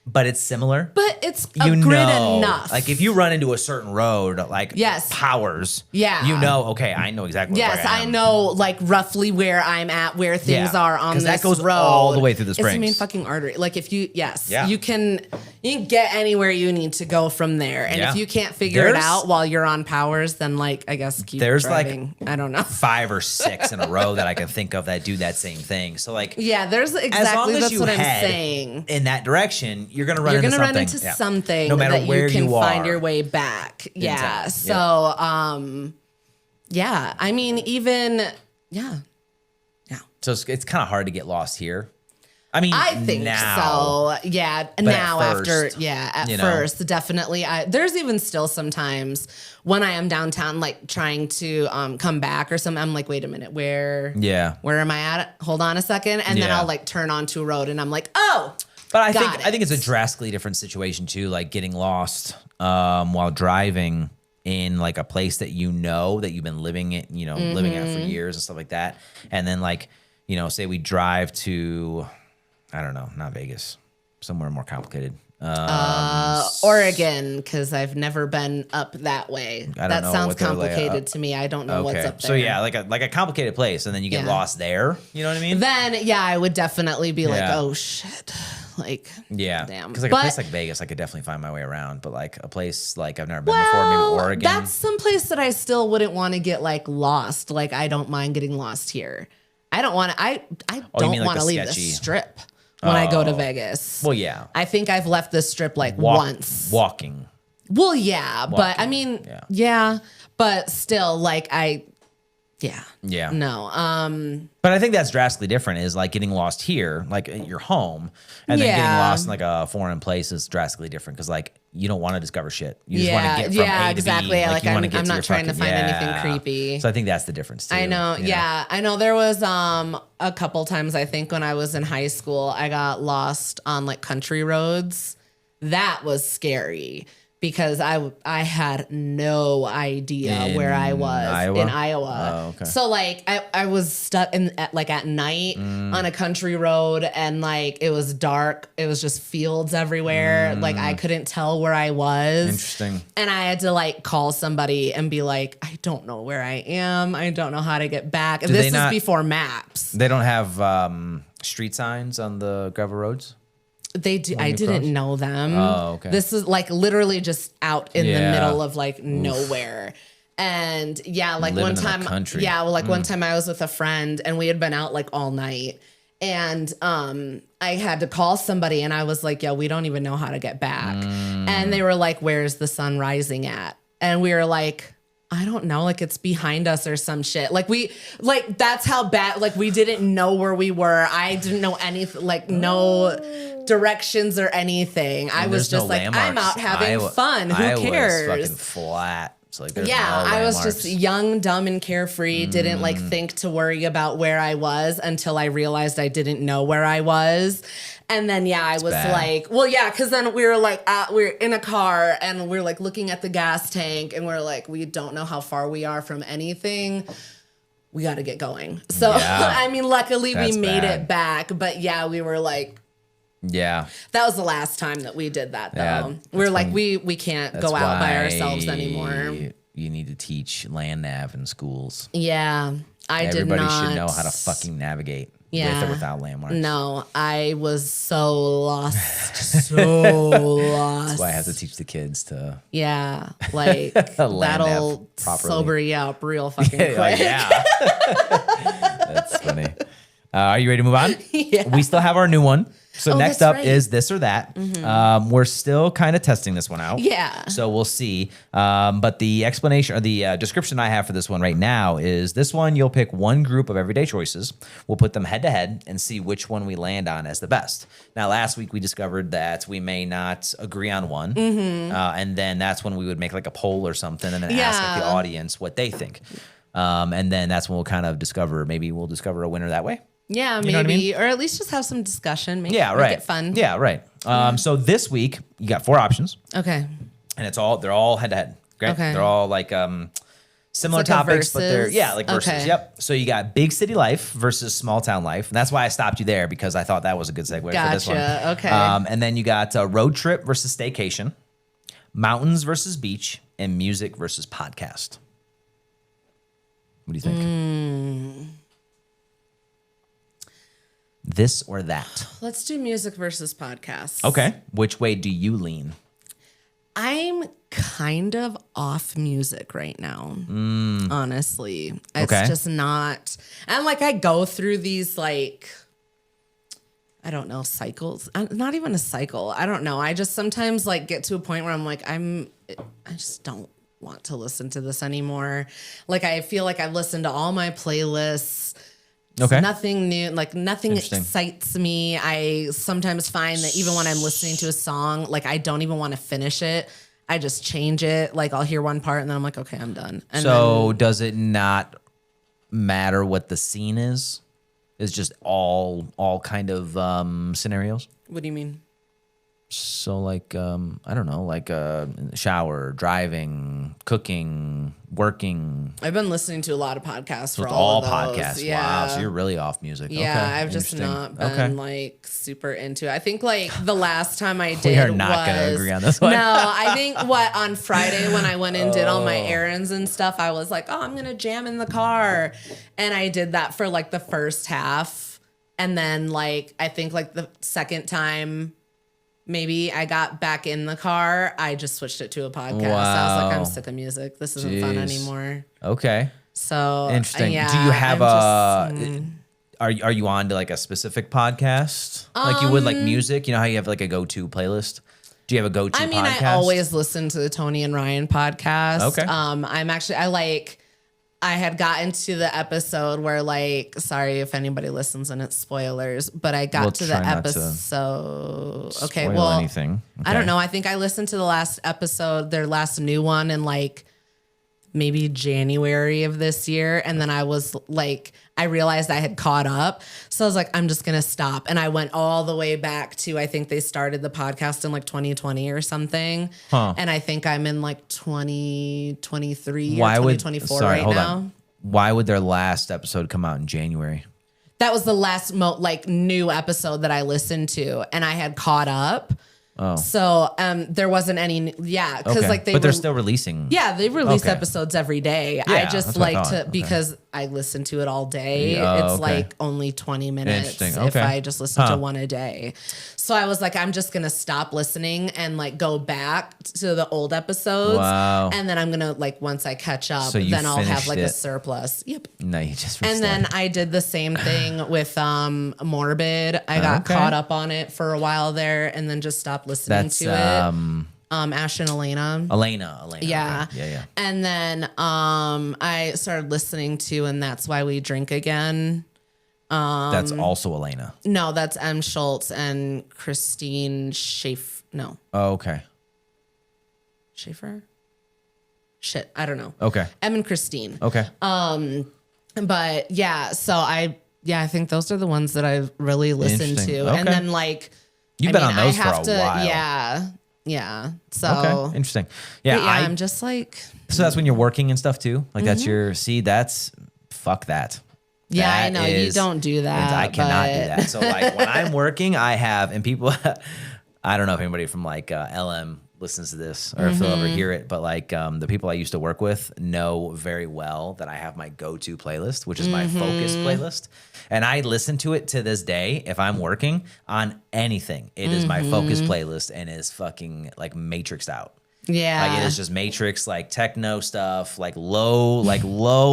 but it's similar. But it's a grid enough. Like if you run into a certain road, like powers, okay, I know exactly where I am. I know like roughly where I'm at, where things are on this road. That goes all the way through the springs. It's the main fucking artery. Like if you, you can get anywhere you need to go from there. And if you can't figure it out while you're on powers, then like, I guess keep driving. Like, I don't know. 5 or 6 in a row that I can think of that do that same thing. So like, there's exactly, that's what I'm saying. In that direction, you're going to run into something no matter that where you can you find your way back. Yeah. So, I mean, even, So it's kind of hard to get lost here. I mean, I think now, so. Yeah. Now at first, definitely. There's even still sometimes when I am downtown, like trying to come back or something, I'm like, wait a minute, where am I at? Hold on a second. And then I'll like turn onto a road and I'm like, oh, but I think it's a drastically different situation too, like getting lost while driving in like a place that that you've been living at, living at for years and stuff like that. And then like, say we drive to, I don't know, not Vegas, somewhere more complicated. Oregon, because I've never been up that way. That sounds complicated to me. I don't know what's up there. So yeah, like a complicated place, and then you get lost there. You know what I mean? Then I would definitely be like, oh shit. Like, damn. Because like a place like Vegas, I could definitely find my way around. But like a place like I've never been before, maybe Oregon. That's some place that I still wouldn't want to get like lost. Like I don't mind getting lost here. I don't want to. I don't want to leave the strip when I go to Vegas. Well, yeah. I think I've left the strip like once. Walking. Well, yeah, but I mean, but still, like no. But I think that's drastically different. Is like getting lost here, like at your home, and then getting lost in like a foreign place is drastically different because like you don't want to discover shit. You just want to get from A to exactly. B. Like I'm not trying to find anything creepy. So I think that's the difference too. I know. Yeah, I know. There was a couple times I think when I was in high school, I got lost on like country roads. That was scary. Because I had no idea where I was in Iowa. Oh, okay. So like I was stuck at night on a country road and like it was dark. It was just fields everywhere. Like I couldn't tell where I was. Interesting. And I had to like call somebody and be like, I don't know where I am. I don't know how to get back. And this is before maps. They don't have street signs on the gravel roads? They do. I didn't know them. Oh, okay. This is like literally just out in the middle of like nowhere. And like living one time, in the country. One time I was with a friend and we had been out like all night. And I had to call somebody and I was like, we don't even know how to get back. And they were like, where's the sun rising at? And we were like, I don't know, like it's behind us or some shit. Like that's how bad, like we didn't know where we were. I didn't know anything, like no directions or anything. I was just like, I'm out having fun. Who cares? I was fucking flat. So like, there's no I was just young, dumb, and carefree. Didn't like think to worry about where I was until I realized I didn't know where I was. And then, I was like, because then we were like, we're in a car and we're like looking at the gas tank and we're like, we don't know how far we are from anything. We got to get going. So, I mean, luckily we made it back. But we were like, that was the last time that we did that, though. We're like, we can't go out by ourselves anymore. You need to teach land nav in schools. Yeah, Everybody should know how to fucking navigate. With or without landmarks. No, I was so lost. So lost. That's why I have to teach the kids to. Yeah, like that'll sober you up real fucking quick. That's funny. Are you ready to move on? Yeah. We still have our new one. So next up is this or that. We're still kind of testing this one out. Yeah. So we'll see. But the explanation or the description I have for this one right now is this one, you'll pick one group of everyday choices. We'll put them head to head and see which one we land on as the best. Now, last week we discovered that we may not agree on one. And then that's when we would make like a poll or something and then ask like, the audience what they think. And then that's when we'll kind of maybe we'll discover a winner that way. Yeah, maybe. You know what I mean? Or at least just have some discussion. Make it fun. Yeah, right. So this week, you got 4 options. Okay. and they're all head to head. Great. Okay. They're all like similar It's like a topics, but they're versus? like versus. Okay. Yep. So you got big city life versus small town life, and that's why I stopped you there because I thought that was a good segue for this one. Gotcha. Okay. And then you got road trip versus staycation, mountains versus beach, and music versus podcast. What do you think? This or that? Let's do music versus podcasts. Okay. Which way do you lean? I'm kind of off music right now. Honestly. It's Okay. just not. And like I go through these like, I don't know, cycles. Not even a cycle. I don't know. I just sometimes like get to a point where I'm like, I just don't want to listen to this anymore. Like I feel like I've listened to all my playlists. Okay. Nothing new, like nothing Interesting. excites me. I sometimes find that even when I'm listening to a song, like I don't even want to finish it. I just change it. Like I'll hear one part and then I'm like, okay, I'm done. And So does it not matter what the scene is? It's just all kind of scenarios. what do you mean? So like I don't know, like shower, driving, cooking, working. I've been listening to a lot of podcasts for With all all of those. podcasts. Yeah. Wow. So you're really off music. Yeah, Okay. I've just Interesting. not been Okay. like super into it. I think like the last time I did We are not going to was- agree on this one. No, I think on Friday when I went and did all my errands and stuff, I was like, oh, I'm going to jam in the car. And I did that for like the first half. And then like, I think like the second time maybe I got back in the car, I just switched it to a podcast. I was like, Wow. I'm sick of music. This isn't fun Jeez. anymore. Okay. So Interesting. yeah, Do you have I'm just, are you on to like a specific podcast? Like you would like music? You know how you have like a go-to playlist? Do you have a go-to I mean, podcast? I always listen to the Tony and Ryan podcast. Okay. I had gotten to the episode where like, sorry if anybody listens and it's spoilers, but I got We'll to the try not to episode. Okay. Spoil Well, anything. I don't know. I think I listened to the last episode, their last new one in like maybe January of this year. And then I was like, I realized I had caught up. So I was like, I'm just going to stop. And I went all the way back to, I think they started the podcast in like 2020 or something. Huh. And I think I'm in like 2023 Why or would 2024 sorry, right hold now. on. Why would their last episode come out in January? That was the last like new episode that I listened to, and I had caught up. Oh. So there wasn't any, because Okay. like but they're still releasing. Yeah, they release Okay. episodes every day. Yeah, I just that's what I like thought. to Okay. because I listen to it all day. Oh, It's okay. like only 20 minutes Interesting. if Okay. I just listen Huh. to one a day. So I was like, I'm just gonna stop listening and like go back to the old episodes. Wow. And then I'm gonna like once I catch up, So you then I'll have finished like it. a surplus. Yep. No, you just And then restarted. I did the same thing with Morbid. I got Okay. caught up on it for a while there and then just stopped listening That's to it. Ash and Elena. Elena. Yeah. Okay. Yeah. And then I started listening to And That's Why We Drink Again. That's also Elena. No, that's M. Schultz and Christine Schaefer. No, Oh, okay. Schaefer? Shit, I don't know. Okay. M and Christine. Okay. But yeah, so I think those are the ones that I really listened Interesting. to. Okay. And then like, You've been on those for a while. Yeah. Yeah. So Okay. Interesting. Yeah. but yeah, I'm just like, So that's when you're working and stuff too. Like that's your that's fuck that. yeah, I That know you is- don't do that. I cannot do but- that. So like when I'm working, I have and people. I don't know if anybody from like LM listens to this or if they'll ever hear it, but like the people I used to work with know very well that I have my go-to playlist, which is my focus playlist. And I listen to it to this day. If I'm working on anything, it is my focus playlist and is fucking like matrixed out. Yeah. Like it is just matrix, like techno stuff, like low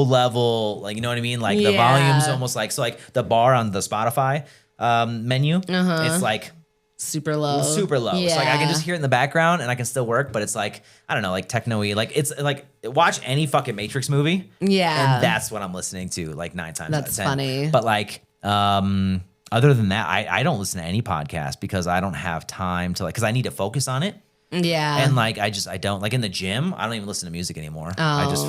level, like you know what I mean? Like the Yeah. volume's almost like so like the bar on the Spotify menu, it's like super low. super low. So like I can just hear it in the background and I can still work, but it's like I don't know, like techno-y. Like it's like watch any fucking Matrix movie. Yeah. And that's what I'm listening to like 9 times out of That's 10. funny. But like other than that, I don't listen to any podcast because I don't have time to like because I need to focus on it. Yeah. And like I don't like in the gym, I don't even listen to music anymore. I just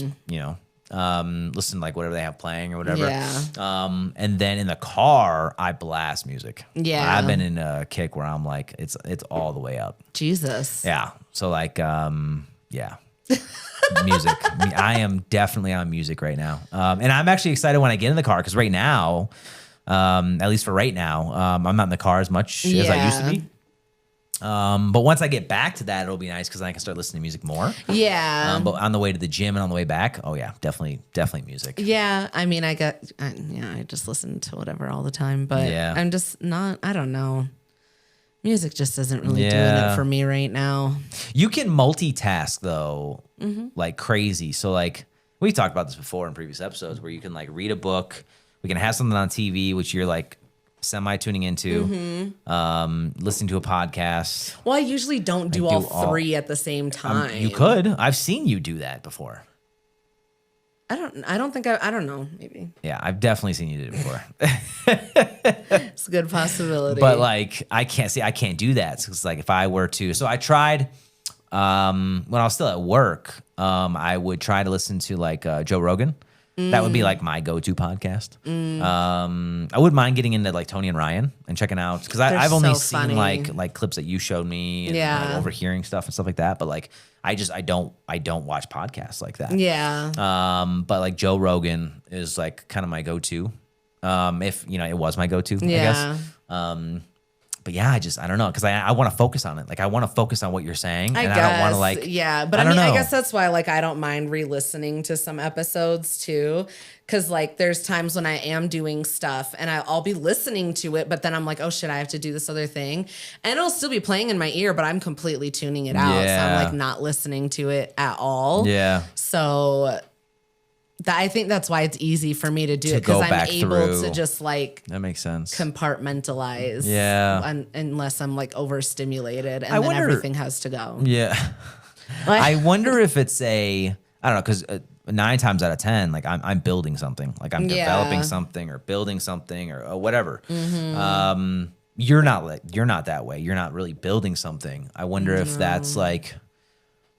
Oh. you know, listen to like whatever they have playing or whatever. Yeah. And then in the car, I blast music. Yeah. I've been in a kick where I'm like, it's all the way up. Jesus. Yeah. So like, yeah. Music. I am definitely on music right now. And I'm actually excited when I get in the car because right now, at least for right now, I'm not in the car as much as I used to be. But once I get back to that, it'll be nice because then I can start listening to music more. Yeah. But on the way to the gym and on the way back, oh yeah, definitely music. Yeah. I mean, I just listen to whatever all the time, but Yeah. I'm just not, I don't know. Music just isn't really doing it for me right now. You can multitask though, like crazy. So like we talked about this before in previous episodes where you can like read a book, we can have something on TV, which you're like semi tuning into, listening to a podcast. Well, I usually don't do all three at the same time. You could. I've seen you do that before. I don't think I don't know, maybe. Yeah, I've definitely seen you do it before. It's a good possibility. But like I can't do that. So it's like if I were to, so I tried when I was still at work, I would try to listen to like Joe Rogan. That would be like my go-to podcast. I wouldn't mind getting into like Tony and Ryan and checking out because I've only seen funny. like clips that you showed me and like, overhearing stuff and stuff like that. But like I don't watch podcasts like that. Yeah. But like Joe Rogan is like kind of my go-to. If it was my go-to, I guess. But yeah, I don't know because I want to focus on it. Like I want to focus on what you're saying, and I don't want to like. Yeah, but I mean, I guess that's why like I don't mind re-listening to some episodes too, because like there's times when I am doing stuff and I'll be listening to it, but then I'm like, oh shit, I have to do this other thing, and it'll still be playing in my ear, but I'm completely tuning it out, so I'm like not listening to it at all. Yeah. So. I think that's why it's easy for me to do it because I'm able to just like that makes sense compartmentalize. Yeah. Unless I'm like overstimulated and then everything has to go. Yeah. I wonder if it's I don't know because 9 times out of 10, like I'm building something, like I'm developing something or building something or whatever. You're not that way. You're not really building something. I wonder if that's like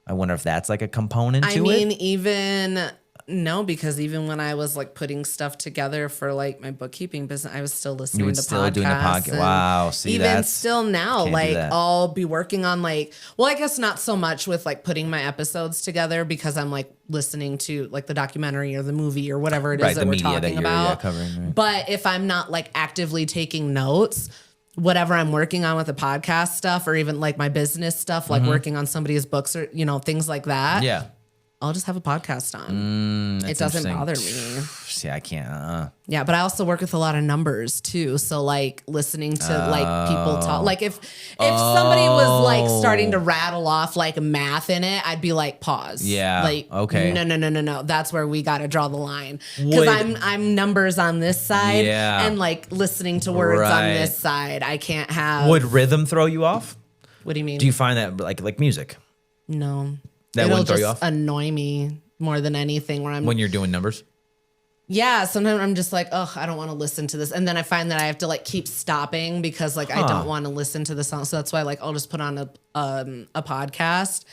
a component to it. I mean, even. No, because even when I was like putting stuff together for like my bookkeeping business, I was still listening to podcasts. Doing the podcast. Wow. See, even still now, like I'll be working on like, well, I guess not so much with like putting my episodes together because I'm like listening to like the documentary or the movie or whatever it is that we're talking about. Covering, right. But if I'm not like actively taking notes, whatever I'm working on with the podcast stuff or even like my business stuff, like working on somebody's books or, things like that. Yeah. I'll just have a podcast on. It doesn't bother me. See, I can't. Yeah, but I also work with a lot of numbers too. So like listening to like people talk. Like if somebody was like starting to rattle off like math in it, I'd be like, pause. Yeah. Like, okay. No. That's where we got to draw the line. Because I'm numbers on this side and like listening to words on this side. I can't have. Would rhythm throw you off? What do you mean? Do you find that like music? No. That wouldn't throw you off? Annoy me more than anything when you're doing numbers? Yeah, sometimes I'm just like, oh, I don't want to listen to this. And then I find that I have to like keep stopping because like I don't want to listen to the song. So that's why like I'll just put on a podcast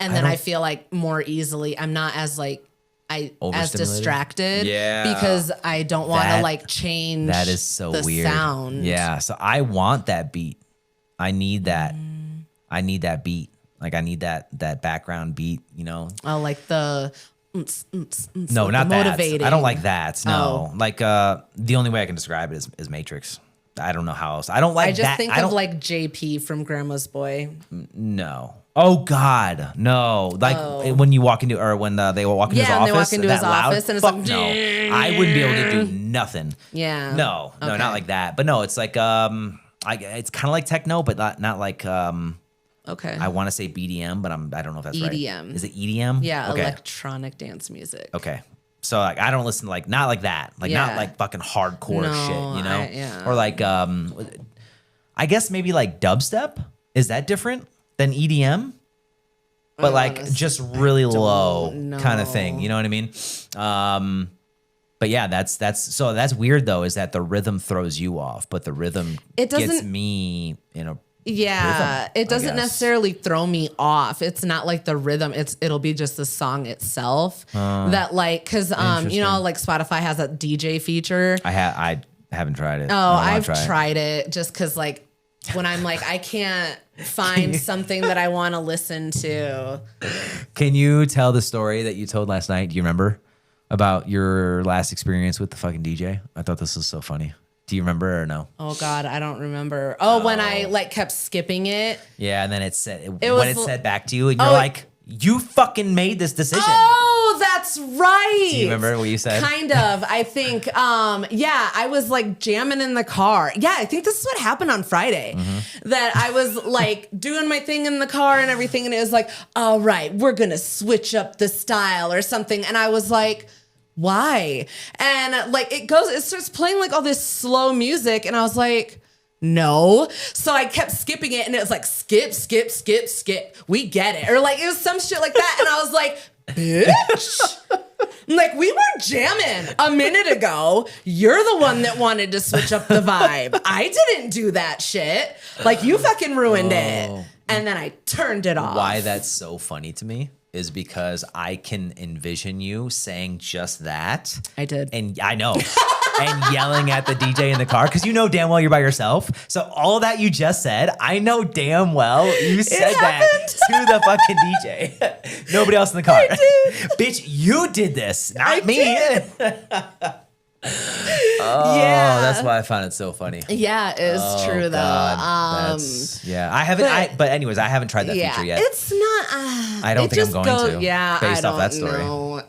and then I feel like more easily I'm not as like as distracted because I don't want to like change that is so the weird. Sound. Yeah, so I want that beat. I need that. I need that beat. Like I need that background beat, Oh, like the no, not that. I don't like that. No, like the only way I can describe it is Matrix. I don't know how else. I don't like. I just think of like JP from Grandma's Boy. No. Oh God, no! Like when you walk into, or when they walk into his office. Yeah, they walk into his office, and it's like, no, I wouldn't be able to do nothing. Yeah. No, not like that. But no, it's like it's kind of like techno, but not like Okay. I want to say BDM, but I don't know if that's right. EDM. Is it EDM? Yeah, okay. Electronic dance music. Okay. So like I don't listen to like not like that. Like not like fucking hardcore shit, Or like I guess maybe like dubstep. Is that different than EDM? But like just really low kind of thing. You know what I mean? But yeah, that's weird though, is that the rhythm throws you off, but the rhythm gets me in a Yeah, rhythm, it doesn't I guess. necessarily throw me off. It's not like the rhythm. It'll be just the song itself that like because you know like Spotify has that DJ feature. I haven't tried it. Oh, I've tried it just because like when I'm like I can't find something that I want to listen to. Can you tell the story that you told last night? Do you remember about your last experience with the fucking DJ? I thought this was so funny. Do you remember or no? Oh God, I don't remember. Oh, when I like kept skipping it. Yeah, and then it said when was it said back to you, and you're like, "You fucking made this decision." Oh, that's right. Do you remember what you said? Kind of. I think. Yeah, I was like jamming in the car. Yeah, I think this is what happened on Friday. That I was like doing my thing in the car and everything, and it was like, "All right, we're gonna switch up the style or something," and I was like. Why? And like it starts playing like all this slow music, and I was like, no. So I kept skipping it, and it was like skip, skip, skip, skip. We get it, or like it was some shit like that, and I was like, bitch. Like we were jamming a minute ago. You're the one that wanted to switch up the vibe. I didn't do that shit. Like you fucking ruined it, and then I turned it off. Why that's so funny to me is because I can envision you saying just that. I did. And I know. And yelling at the DJ in the car because you know damn well you're by yourself. So all that you just said, I know damn well you said that to the fucking DJ. Nobody else in the car. I did. Bitch, you did this, not me. Yeah, that's why I found it so funny. Yeah, it's true though. God. I haven't. But anyways, I haven't tried that feature yet. It's not. I don't think I'm going to. Yeah, based I off that don't story. know.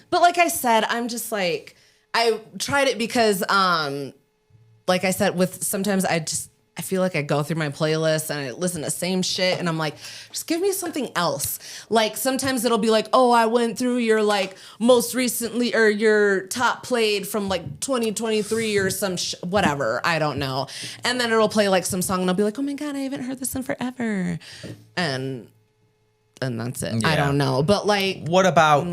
But like I said, I'm just like I tried it because, like I said, sometimes I feel like I go through my playlist and I listen to the same shit and I'm like, just give me something else. Like sometimes it'll be like, oh, I went through your like most recently or your top played from like 2023 or some whatever. I don't know. And then it'll play like some song and I'll be like, oh my God, I haven't heard this in forever. And that's it. Yeah. I don't know. But like, what about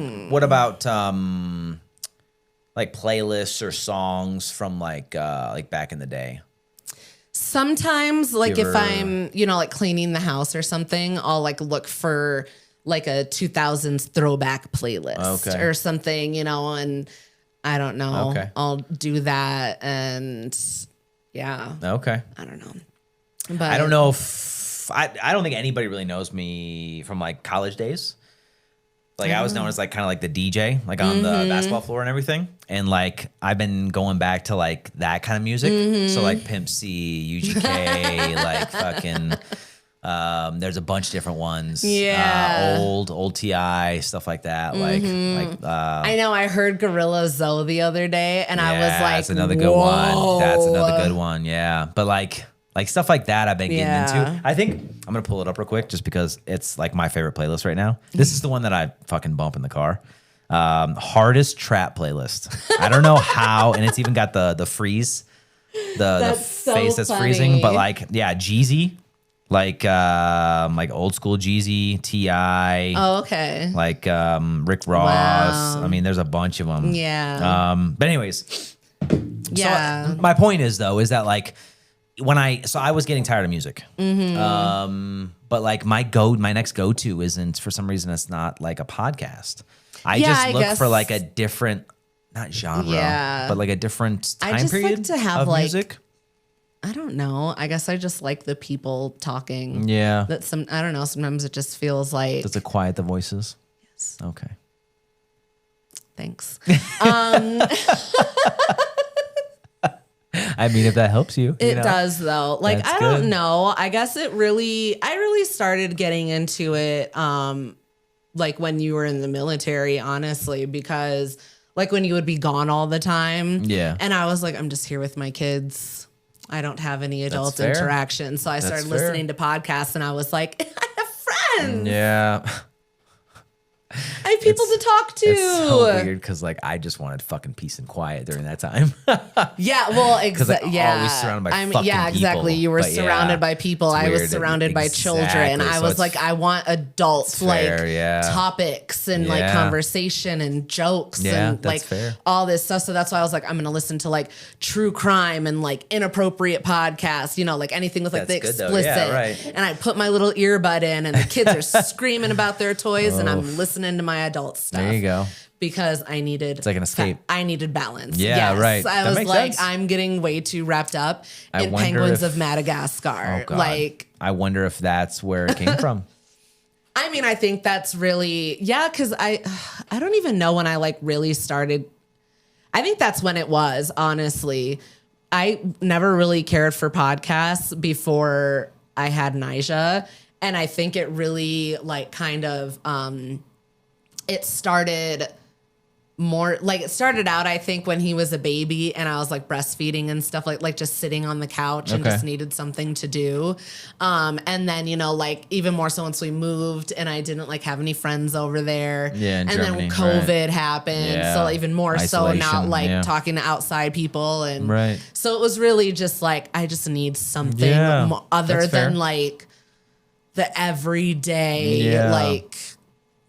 like playlists or songs from like back in the day? Sometimes, like if I'm, like cleaning the house or something, I'll like look for like a 2000s throwback playlist or something, and I don't know. Okay. I'll do that and yeah. Okay. I don't know. But I don't know if I don't think anybody really knows me from like college days. Like I was known as like kind of like the DJ, like on the basketball floor and everything. And like I've been going back to like that kind of music. So like Pimp C, UGK, like fucking there's a bunch of different ones. Yeah. Old TI, stuff like that. Like I know I heard Gorilla Zoe the other day and I was like, that's another good one. That's another good one. Yeah. But like stuff like that I've been getting into. I think I'm going to pull it up real quick just because it's like my favorite playlist right now. This is the one that I fucking bump in the car. Hardest trap playlist. I don't know how, and it's even got the freeze, the face that's freezing, but like, yeah, Jeezy, like old school Jeezy, T.I. Oh, okay. Like Rick Ross. Wow. I mean, there's a bunch of them. Yeah. But anyways. Yeah. So my point is though, is that like, I was getting tired of music. But like my next go-to isn't, for some reason, it's not like a podcast. I look for like a different, not genre, but like a different time period like to have of like, music. I don't know. I guess I just like the people talking. Yeah. I don't know. Sometimes it just feels like. Does it quiet the voices? Yes. Okay. Thanks. I mean, if that helps you. It does though. Like, That's I good. don't know. I guess I really started getting into it, like when you were in the military, honestly, because like when you would be gone all the time. Yeah. And I was like, I'm just here with my kids. I don't have any adult fair. interaction. So I started fair. listening to podcasts and I was like, I have friends. Yeah. I have people to talk to. It's so weird because like I just wanted fucking peace and quiet during that time. Yeah, well, Like, yeah. always surrounded by fucking yeah, exactly. people. You were But surrounded by people. I was weird. surrounded by children. Exactly. I So was it's- like, I want adult fair, topics and like Yeah. conversation and jokes Yeah, and that's like fair. all this stuff. So that's why I was like, I'm gonna listen to like true crime and like inappropriate podcasts, you know, like anything with like That's the good, though. explicit. Yeah, right. And I put my little earbud in and the kids are screaming about their toys and I'm listening to my adult stuff. There you go. Because I needed It's like an escape. I needed balance. Yeah, Yes. right. I That was makes like, sense. I'm getting way too wrapped up I in wonder penguins if- of Madagascar. Oh, God. Like, I wonder if that's where it came from. I mean, I think that's really because I don't even know when I like really started. I think that's when it was, honestly. I never really cared for podcasts before I had Nija. And I think it really like kind of it started more like it started out, I think, when he was a baby and I was like breastfeeding and stuff like just sitting on the couch and Okay. just needed something to do. And then, you know, like even more so once we moved and I didn't like have any friends over there. Yeah, in and Germany, then COVID happened. Yeah. So even more so not Isolation, like yeah. talking to outside people. And Right. so it was really just like, I just need something Yeah, other that's fair. than like the everyday, Yeah. like,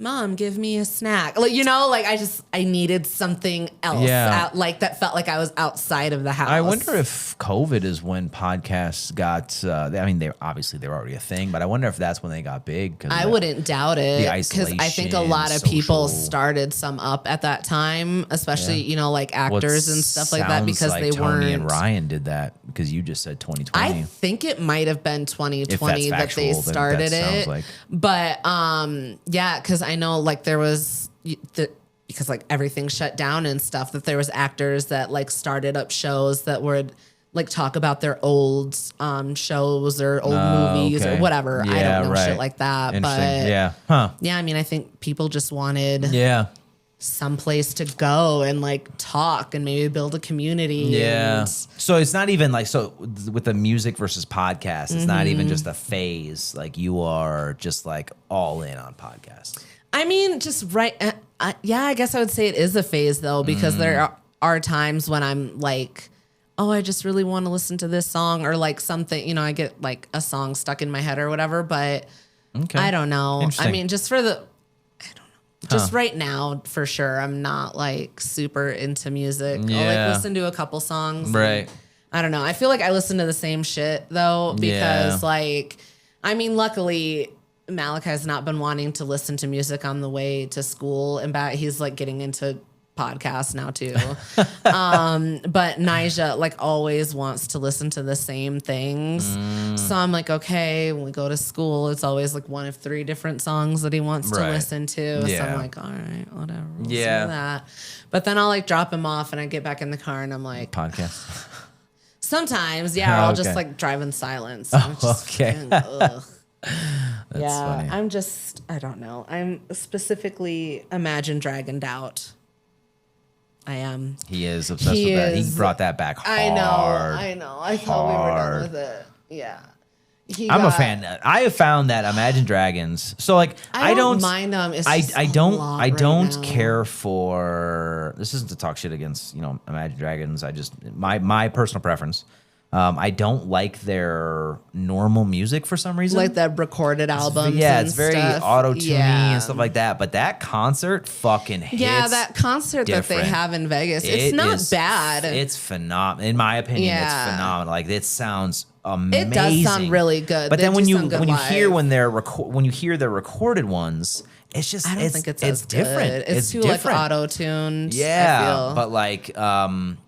Mom, give me a snack. Like, you know, like I needed something else Yeah. like that felt like I was outside of the house. I wonder if COVID is when podcasts got. I mean, they were already a thing, but I wonder if that's when they got big. 'Cause I wouldn't doubt it because I think a lot of isolation, people social- started some up at that time, especially Yeah. you know like Well, it actors and stuff like that sounds because like they Tony weren't. and Ryan did that because you just said 2020. I think it might have been 2020 that factual, they then that started sounds it, like- but yeah, because I know like there was because like everything shut down and stuff that there was actors that like started up shows that would like talk about their old shows or old movies or okay. whatever. I Yeah, don't know right. shit like that, Interesting. but Yeah. Huh. yeah, I mean, I think people just wanted Yeah. someplace to go and like talk and maybe build a community. Yeah. And So it's not even like with the music versus podcast, it's not even just a phase. Like you are just like all in on podcasts. I mean, just right. Yeah, I guess I would say it is a phase though, because there are times when I'm like, oh, I just really want to listen to this song or like something, you know, I get like a song stuck in my head or whatever, but Okay. I don't know. I Interesting. mean, just for the, I don't know. Just right now, for sure, I'm not like super into music. I'll Yeah. like listen to a couple songs. and Right. I don't know. I feel like I listen to the same shit though, because Yeah. like, I mean, luckily Malachi's not been wanting to listen to music on the way to school and back. He's like getting into podcasts now too. But Nija like always wants to listen to the same things. So I'm like, okay, when we go to school, it's always like one of 3 different songs that he wants to Right. listen to. So Yeah. I'm like, all right, whatever. We'll Yeah. do that. But then I'll like drop him off and I get back in the car and I'm like, Podcast. sometimes, yeah, or I'll just Okay. like drive in silence. I'm just okay. fucking, ugh. That's funny. I'm just, I don't know. I'm specifically Imagine Dragoned out. I am. He is obsessed He with that. He is- brought that back hard. I know. I thought we were Hard. done with it. Yeah. I'm a fan. I have found that Imagine Dragons. So like I don't mind them. It's just I a don't lot I right don't now. care for. This isn't to talk shit against Imagine Dragons. I just my personal preference. I don't like their normal music for some reason. Like that recorded albums. Yeah, and it's very stuff. auto-tuney Yeah. and stuff like that. But that concert fucking hits. Yeah, that concert that they different. have in Vegas. It It's not is- bad. It's phenomenal. In my opinion, Yeah. it's phenomenal. Like it sounds amazing. It does sound really good. But They then do when you sound good hear live. when you hear the recorded ones, it's just I don't think it's as different. good. It's too different. like auto-tuned. I Yeah, feel. but like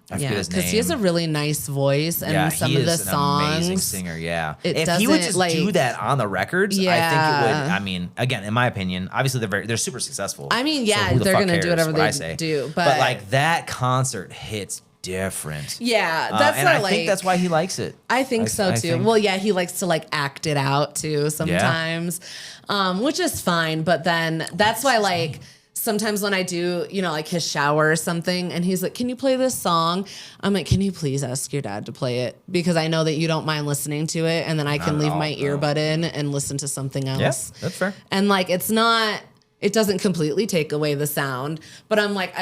I forget his name. because he has a really nice voice, and some he of the is an amazing songs. singer. Yeah, it if he would doesn't, just do like- that on the records, I think it Yeah. would. I mean, again, in my opinion, obviously they're super successful. I mean, so yeah, who the they're fuck gonna do cares whatever what they I say. do, but but- like that concert hits different. Yeah, that's and what I like. think that's why he likes it. I think so too. think- Well, yeah, he likes to like act it out too sometimes, which is fine. But then that's why like sometimes when I do, like his shower or something, and he's like, "Can you play this song?" I'm like, "Can you please ask your dad to play it?" Because I know that you don't mind listening to it, and then I can at leave all, my no. earbud in and listen to something else. Yeah, that's fair. And like it's not It doesn't completely take away the sound, but I'm like,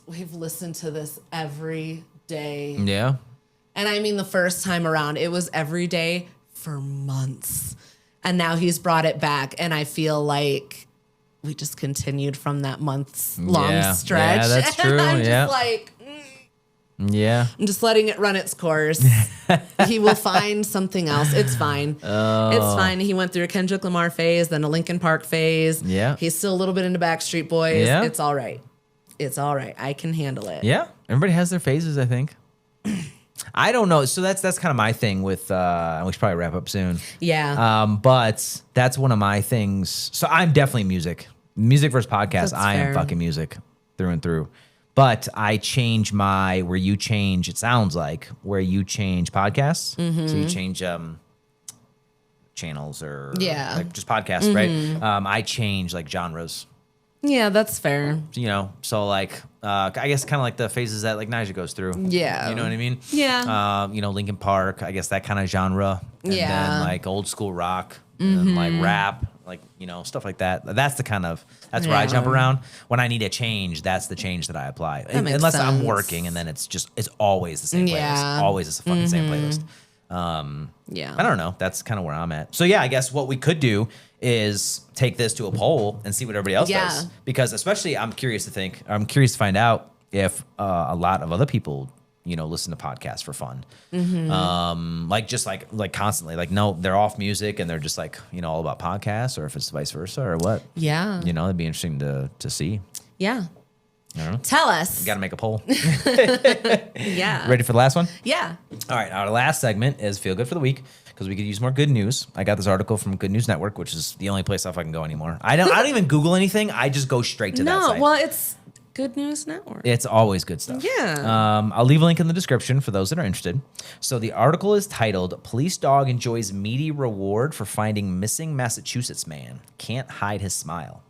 we've listened to this every day. Yeah. And I mean, the first time around, it was every day for months. And now he's brought it back. And I feel like we just continued from that months long stretch. Yeah, that's true. And I'm yeah. just like, yeah. I'm just letting it run its course. He will find something else. It's fine. Oh. It's fine. He went through a Kendrick Lamar phase, then a Linkin Park phase. Yeah. He's still a little bit into Backstreet Boys. Yeah. It's all right. It's all right. I can handle it. Yeah. Everybody has their phases, I think. I don't know. So that's kind of my thing with, we should probably wrap up soon. Yeah. But that's one of my things. So I'm definitely music versus podcast. That's I am fair. fucking music through and through. But I change where you change podcasts. Mm-hmm. So you change channels or Yeah. like just podcasts, right? I change like genres. Yeah, that's fair. So like I guess kind of like the phases that like Nyjah goes through. Yeah. You know what I mean? Yeah. Linkin Park, I guess that kind of genre. And Yeah. then like old school rock and then like rap, like, stuff like that. That's where I jump around. When I need a change, that's the change that I apply. That makes Unless I'm sense. working and then it's always the same playlist. Yeah. Always the fucking same playlist. Yeah. I don't know. That's kind of where I'm at. So yeah, I guess what we could do is take this to a poll and see what everybody else does. Because especially I'm curious to find out if a lot of other people, listen to podcasts for fun. Like just like constantly, like, no, they're off music and they're just like, all about podcasts, or if it's vice versa or what. Yeah. It'd be interesting to see. Yeah. I don't know. Tell us. Got to make a poll. Yeah. Ready for the last one? Yeah. All right, our last segment is Feel Good for the Week, because we could use more good news. I got this article from Good News Network, which is the only place I can go anymore. I don't even Google anything. I just go straight to that site. Well, it's Good News Network. It's always good stuff. Yeah. I'll leave a link in the description for those that are interested. So the article is titled, Police Dog Enjoys Meaty Reward for Finding Missing Massachusetts Man. Can't Hide His Smile.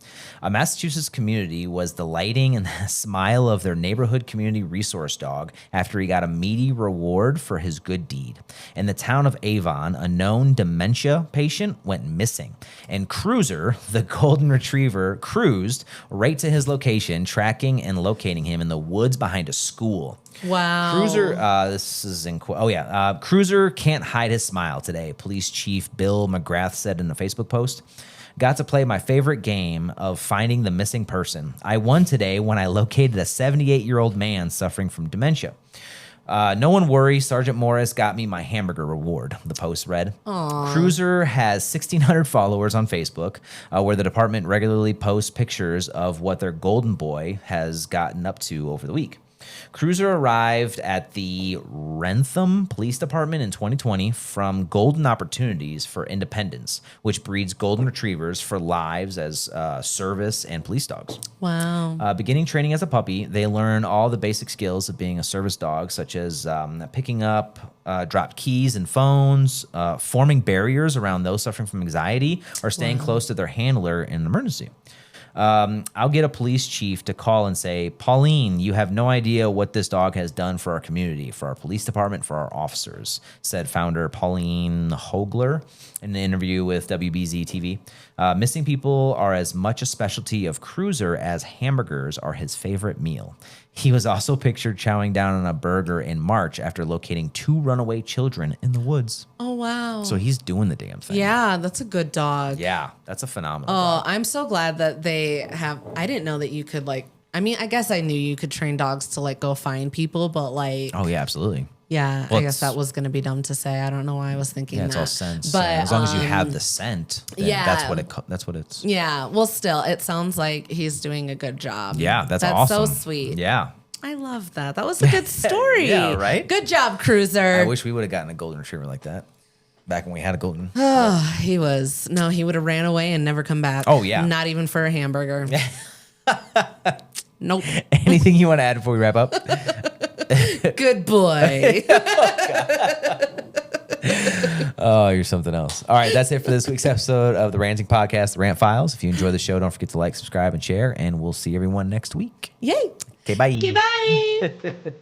A Massachusetts community was delighting in the smile of their neighborhood community resource dog after he got a meaty reward for his good deed. In the town of Avon, a known dementia patient went missing, and Cruiser, the golden retriever, cruised right to his location, tracking and locating him in the woods behind a school. Wow. Cruiser, this is in quote. Oh yeah, Cruiser can't hide his smile today. Police Chief Bill McGrath said in a Facebook post. Got to play my favorite game of finding the missing person. I won today when I located a 78-year-old man suffering from dementia. No one worry, Sergeant Morris got me my hamburger reward, the post read. Aww. Cruiser has 1,600 followers on Facebook, where the department regularly posts pictures of what their golden boy has gotten up to over the week. Cruiser arrived at the Ranting Police Department in 2020 from Golden Opportunities for Independence, which breeds golden retrievers for lives as service and police dogs. Wow. Beginning training as a puppy, they learn all the basic skills of being a service dog, such as picking up dropped keys and phones, forming barriers around those suffering from anxiety, or staying close to their handler in an emergency. I'll get a police chief to call and say, Pauline, you have no idea what this dog has done for our community, for our police department, for our officers, said founder Pauline Hogler in an interview with WBZ TV. Missing people are as much a specialty of Cruiser as hamburgers are his favorite meal. He was also pictured chowing down on a burger in March after locating 2 runaway children in the woods. Oh, wow. So he's doing the damn thing. Yeah, that's a good dog. Yeah, that's a phenomenal Oh, dog. I'm so glad that they have. I didn't know that you could I guess I knew you could train dogs to go find people, but Oh, yeah, absolutely. yeah, Well, I guess that was going to be dumb to say. I don't know why I was thinking Yeah, that. it's all sense. But as long as you have the scent, then yeah. that's what it's. Yeah, well, still, it sounds like he's doing a good job. Yeah, that's awesome. so sweet. Yeah. I love that. That was a good story. Yeah, right? Good job, Cruiser. I wish we would have gotten a golden retriever like that back when we had a golden. He would have ran away and never come back. Oh, yeah. Not even for a hamburger. Nope. Anything you want to add before we wrap up? Good boy. Oh, you're something else. All right, that's it for this week's episode of the Ranting Podcast, the Rant Files. If you enjoy the show, don't forget to like, subscribe, and share, and we'll see everyone next week. Yay. Okay, bye. Okay, bye.